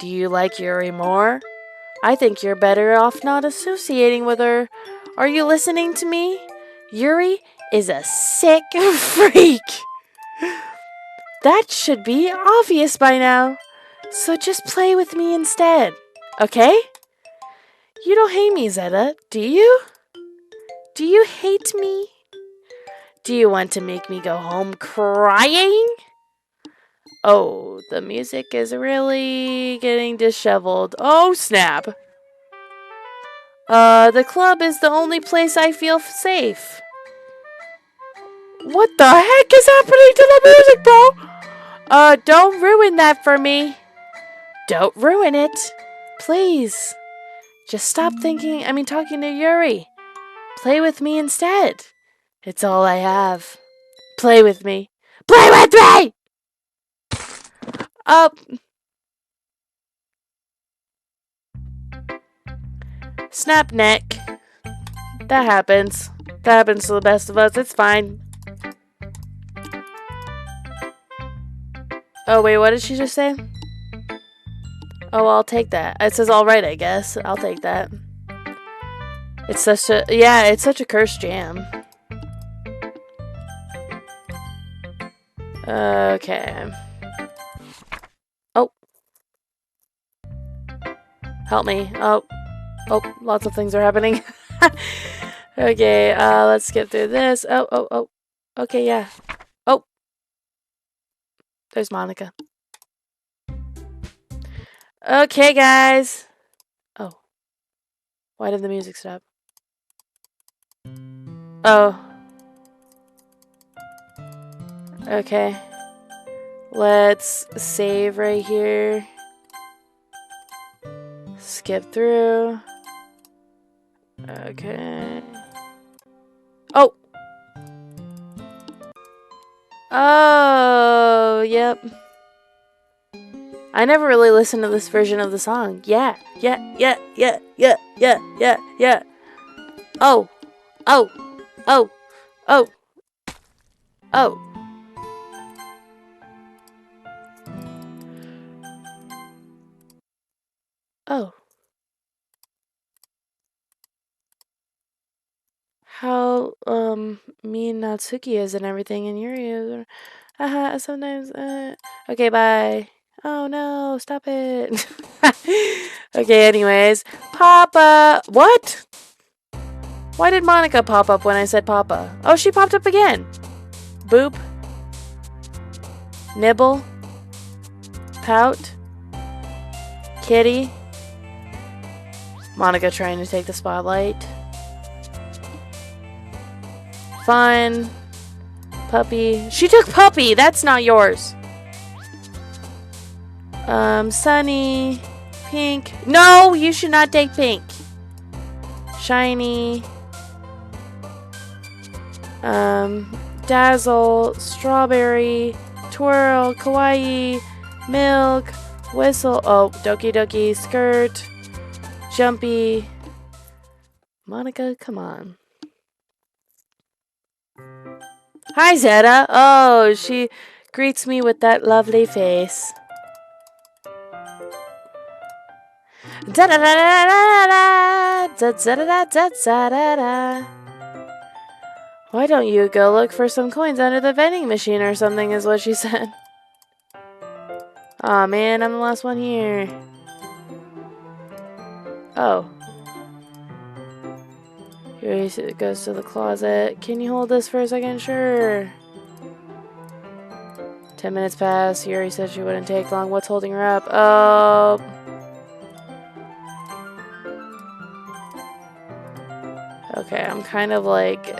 Do you like Yuri more? I think you're better off not associating with her. Are you listening to me? Yuri is a sick freak. That should be obvious by now. So just play with me instead. Okay? You don't hate me, Zeta, do you? Do you hate me? Do you want to make me go home crying? Oh, the music is really getting disheveled. Oh, snap. The club is the only place I feel safe. What the heck is happening to the music, bro? Don't ruin that for me. Don't ruin it. Please. Just stop talking to Yuri. Play with me instead. It's all I have. Play with me. Play with me! Snap neck. That happens. That happens to the best of us. It's fine. Oh, wait, what did she just say? Oh, I'll take that. It says alright, I guess. I'll take that. It's such a... Yeah, it's such a cursed jam. Okay. Oh. Help me. Oh. Oh, lots of things are happening. Okay, let's skip through this. Oh. Okay, yeah. Oh. There's Monica. Okay, guys. Oh. Why did the music stop? Oh. Okay. Let's save right here. Skip through. Okay. Oh! Oh, yep. I never really listened to this version of the song. Yeah. Oh. Oh. How, me and Natsuki is and everything, and Yuri is. Sometimes, Okay, bye. Oh no, stop it. Okay, anyways. Papa! What? Why did Monica pop up when I said Papa? Oh, she popped up again. Boop. Nibble. Pout. Kitty. Monica trying to take the spotlight. Fun. Puppy. She took Puppy! That's not yours. Sunny. Pink. No! You should not take Pink. Shiny. Dazzle. Strawberry. Twirl. Kawaii. Milk. Whistle. Oh, Doki Doki. Skirt. Jumpy. Monica, come on. Hi, Zeta. Oh, she greets me with that lovely face. Why don't you go look for some coins under the vending machine or something, is what she said. Aw, man, I'm the last one here. Oh. Here he goes to the closet. Can you hold this for a second? Sure. 10 minutes pass. Yuri said she wouldn't take long. What's holding her up? Oh. Okay, I'm kind of like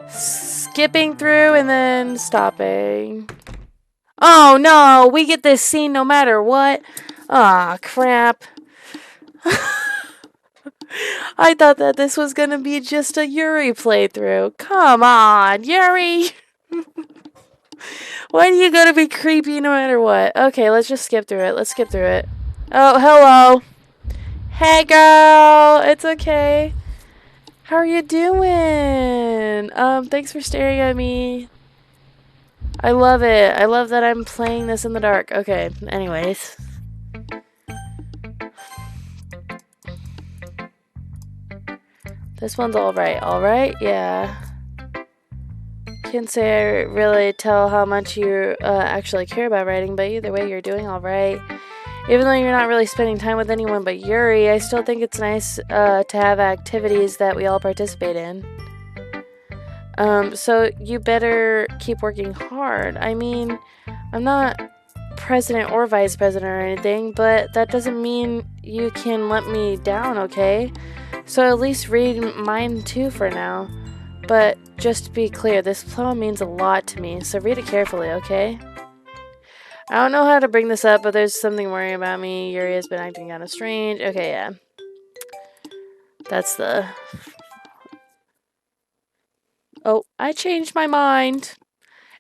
skipping through and then stopping. Oh no, we get this scene no matter what. Aw, crap. I thought that this was gonna be just a Yuri playthrough. Come on, Yuri! Why are you gonna be creepy no matter what? Okay, let's just skip through it. Let's skip through it. Oh, hello. Hey, girl. It's okay. How are you doing? Thanks for staring at me. I love it. I love that I'm playing this in the dark. Okay, anyways. This one's alright. Alright? Yeah. Can't say I really tell how much you actually care about writing, but either way, you're doing alright. Even though you're not really spending time with anyone but Yuri, I still think it's nice to have activities that we all participate in. So you better keep working hard. I mean, I'm not president or vice president or anything, but that doesn't mean you can let me down, okay? So at least read mine too for now. But just to be clear, this poem means a lot to me, so read it carefully, okay? I don't know how to bring this up, but there's something worrying about me. Yuri has been acting kind of strange. Okay, yeah. That's the... Oh, I changed my mind.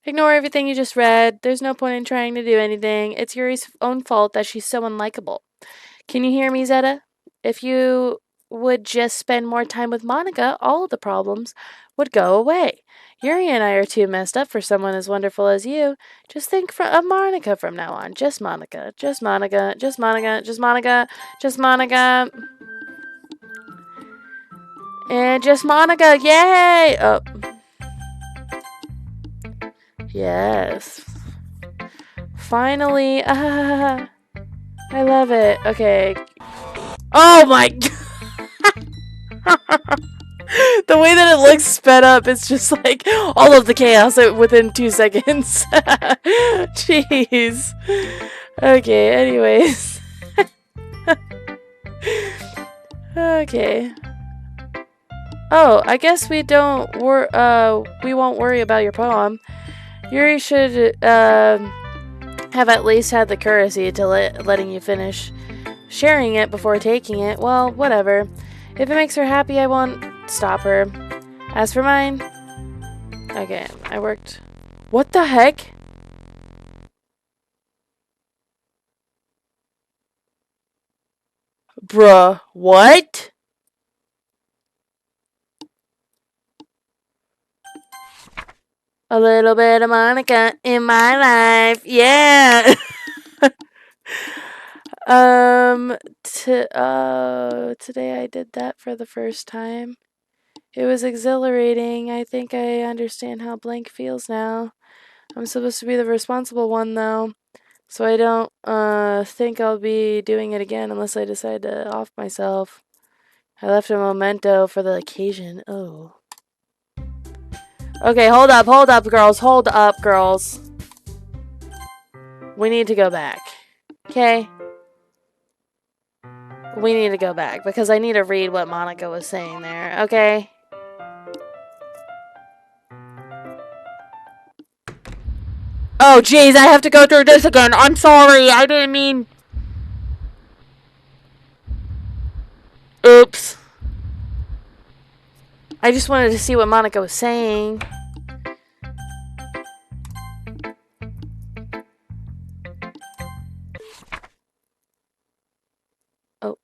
Ignore everything you just read. There's no point in trying to do anything. It's Yuri's own fault that she's so unlikable. Can you hear me, Zeta? If you would just spend more time with Monica, all the problems would go away. Yuri and I are too messed up for someone as wonderful as you. Just think of Monica from now on. Just Monica. Just Monica. Just Monica. Just Monica. Just Monica. And just Monica. Yay! Oh. Yes. Finally. Ah. I love it. Okay. Oh my god. The way that it looks sped up, it's just like all of the chaos within 2 seconds. Jeez. Okay, anyways. Okay. Oh, I guess we won't worry about your poem. Yuri should have at least had the courtesy to letting you finish sharing it before taking it. Well, whatever. If it makes her happy, I won't stop her. As for mine... Okay, I worked... What the heck? Bruh, what? A little bit of Monica in my life. Yeah! Today I did that for the first time. It was exhilarating. I think I understand how blank feels now. I'm supposed to be the responsible one, though. So I don't, think I'll be doing it again unless I decide to off myself. I left a memento for the occasion. Oh. Okay, hold up, girls. Hold up, girls. We need to go back. Okay? We need to go back because I need to read what Monica was saying there. Okay? Oh, jeez, I have to go through this again. I'm sorry. I didn't mean... Oops. I just wanted to see what Monica was saying. Oh.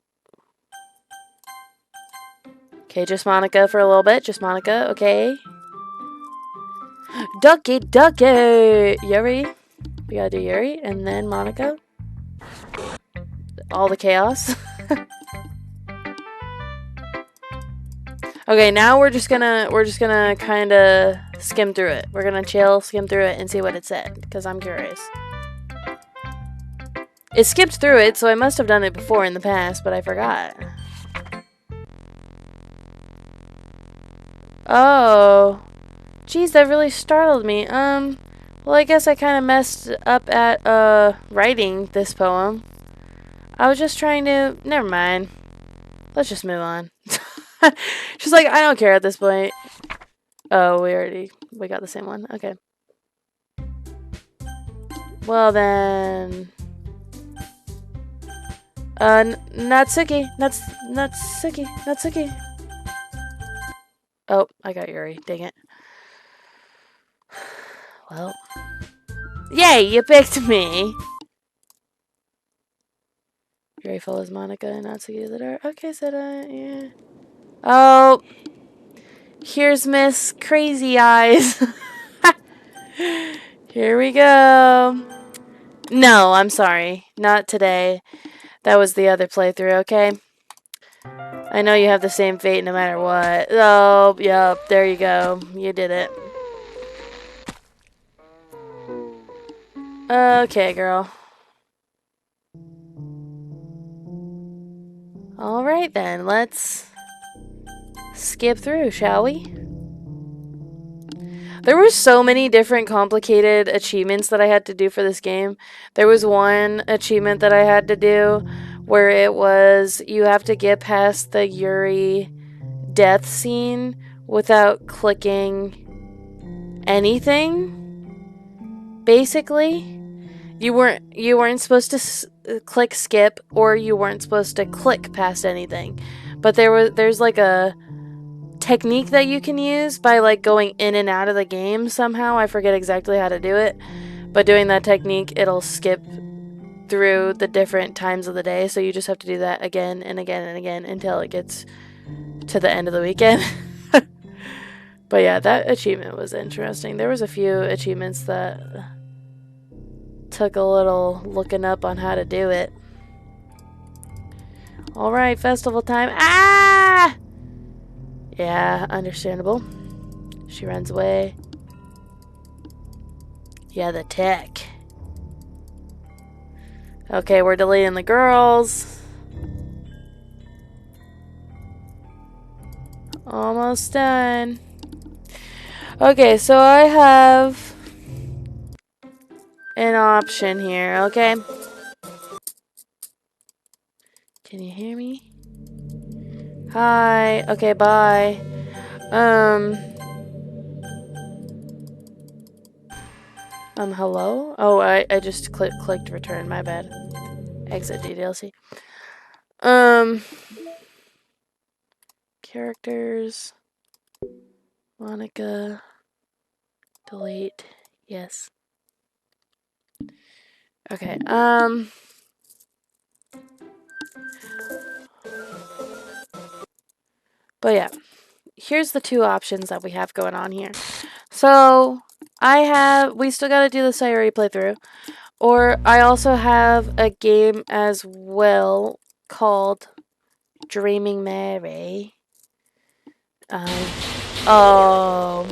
Okay, just Monica for a little bit. Just Monica, okay. Ducky, Ducky! Yuri. We gotta do Yuri, and then Monica. All the chaos. Okay, now we're just gonna kind of skim through it. We're gonna chill, skim through it, and see what it said, because I'm curious. It skipped through it, so I must have done it before in the past, but I forgot. Oh. Geez, that really startled me. Well, I guess I kind of messed up at, writing this poem. I was just trying to... Never mind. Let's just move on. She's like, I don't care at this point. Oh, we got the same one. Okay. Well then... Natsuki. Natsuki. Oh, I got Yuri. Dang it. Well. Yay, you picked me! Yuri follows Monica and Natsuki to the door. Okay, said yeah. Oh. Here's Miss Crazy Eyes. Here we go. No, I'm sorry. Not today. That was the other playthrough, okay? I know you have the same fate no matter what. Oh, yep, there you go. You did it. Okay, girl. Alright then, let's skip through, shall we? There were so many different complicated achievements that I had to do for this game. There was one achievement that I had to do where it was you have to get past the Yuri death scene without clicking anything. Basically, you weren't supposed to click skip, or you weren't supposed to click past anything. But there's like a technique that you can use by like going in and out of the game somehow. I forget exactly how to do it, but doing that technique, it'll skip through the different times of the day, so you just have to do that again and again and again until it gets to the end of the weekend. But yeah, that achievement was interesting. There was a few achievements that took a little looking up on how to do it. Alright, festival time. Ah! Yeah, understandable. She runs away. Yeah, the tech. Okay, we're deleting the girls. Almost done. Okay, so I have an option here, okay? Can you hear me? Hi. Okay, bye. Hello? Oh, I just clicked return, my bad. Exit DDLC. Characters. Monica. Delete. Yes. Okay, but yeah. Here's the two options that we have going on here. So, we still gotta do the Sayori playthrough. Or, I also have a game as well called Dreaming Mary. Oh.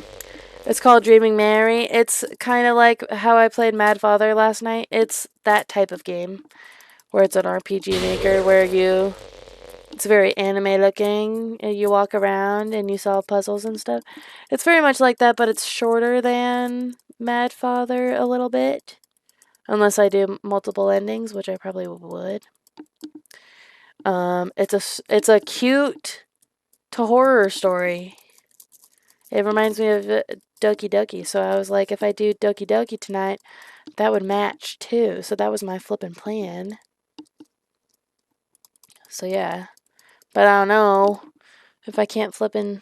It's called Dreaming Mary. It's kind of like how I played Mad Father last night. It's that type of game. Where it's an RPG maker where it's very anime looking. And you walk around and you solve puzzles and stuff. It's very much like that, but it's shorter than Mad Father a little bit. Unless I do multiple endings, which I probably would. It's a cute to horror story. It reminds me of Doki Doki, so I was like, if I do Doki Doki tonight, that would match too. So that was my flippin' plan. So yeah. But I don't know if I can't flippin'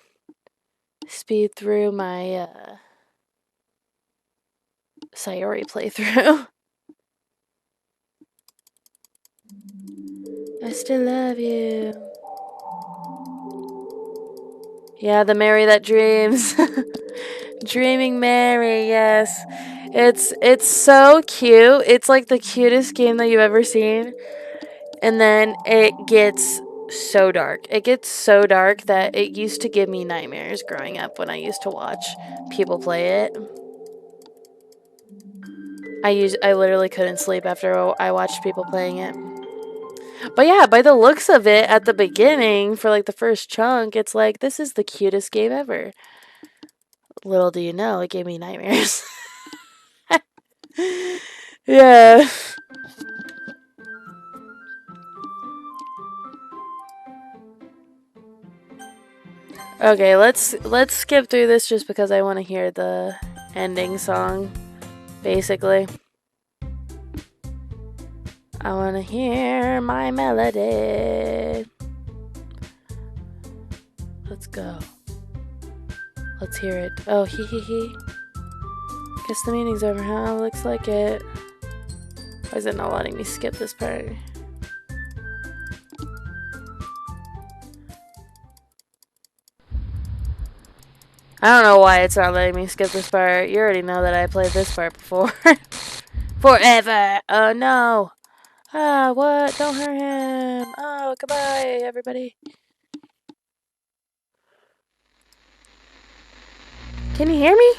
speed through my Sayori playthrough. I still love you. Yeah, the Mary that dreams. Dreaming Mary, yes. It's so cute. It's like the cutest game that you've ever seen. And then it gets so dark. It gets so dark that it used to give me nightmares growing up when I used to watch people play it. I literally couldn't sleep after I watched people playing it. But yeah, by the looks of it at the beginning for like the first chunk, it's like this is the cutest game ever. Little do you know, it gave me nightmares. Yeah. Okay, let's skip through this just because I want to hear the ending song, basically. I want to hear my melody. Let's go. Let's hear it. Oh, hee. Guess the meeting's over, huh? Looks like it. Why is it not letting me skip this part? I don't know why it's not letting me skip this part. You already know that I played this part before. Forever! Oh no! Ah, what? Don't hurt him! Oh, goodbye, everybody. Can you hear me?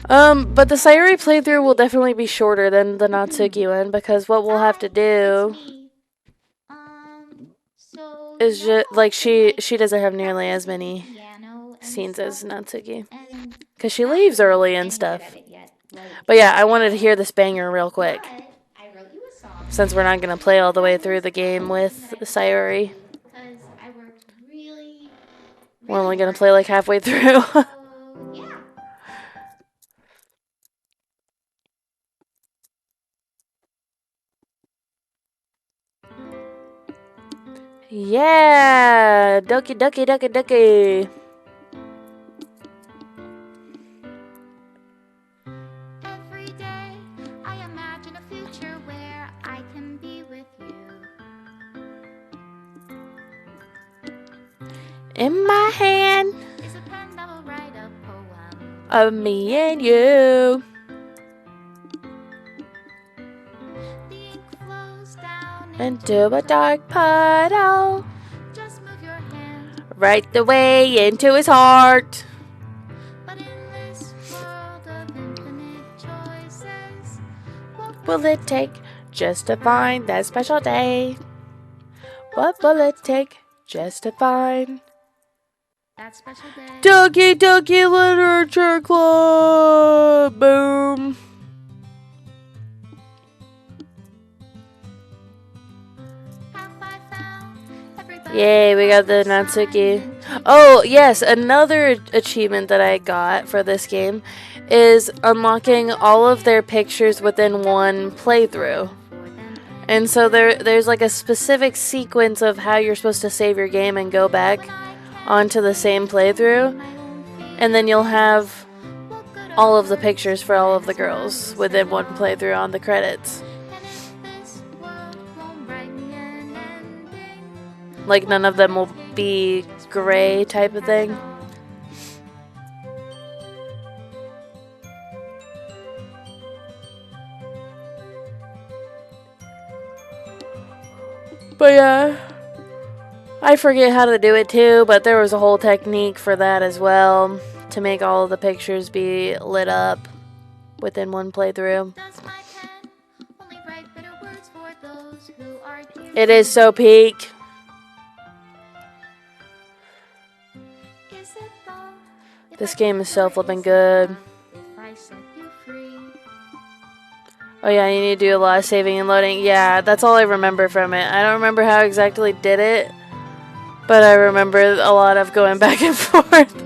But the Sayori playthrough will definitely be shorter than the Natsuki one because what we'll have to do is just like she doesn't have nearly as many scenes as Natsuki because she leaves early and stuff. But yeah, I wanted to hear this banger real quick since we're not gonna play all the way through the game with Sayori. We're only gonna play like halfway through. Yeah, doki. in my hand of me and you. Into a dark puddle. Right the way into his heart. Will it take just to find that special day? What will it take just to find that special day? Dougie Dougie Literature Club! Boom! Yay, we got the Natsuki. Oh, yes, another achievement that I got for this game is unlocking all of their pictures within one playthrough. And so there's like a specific sequence of how you're supposed to save your game and go back onto the same playthrough. And then you'll have all of the pictures for all of the girls within one playthrough on the credits. Like, none of them will be gray type of thing. But yeah, I forget how to do it too, but there was a whole technique for that as well, to make all of the pictures be lit up within one playthrough. It is so peak. This game is so flipping good. Oh yeah, you need to do a lot of saving and loading. Yeah, that's all I remember from it. I don't remember how I exactly did it, but I remember a lot of going back and forth.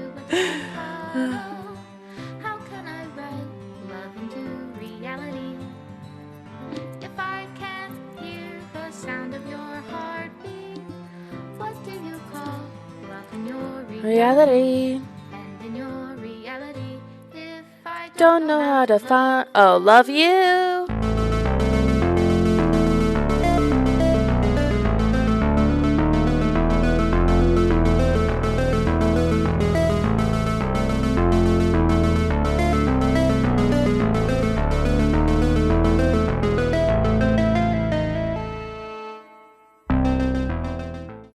Reality. Don't know how to find. Oh, love you.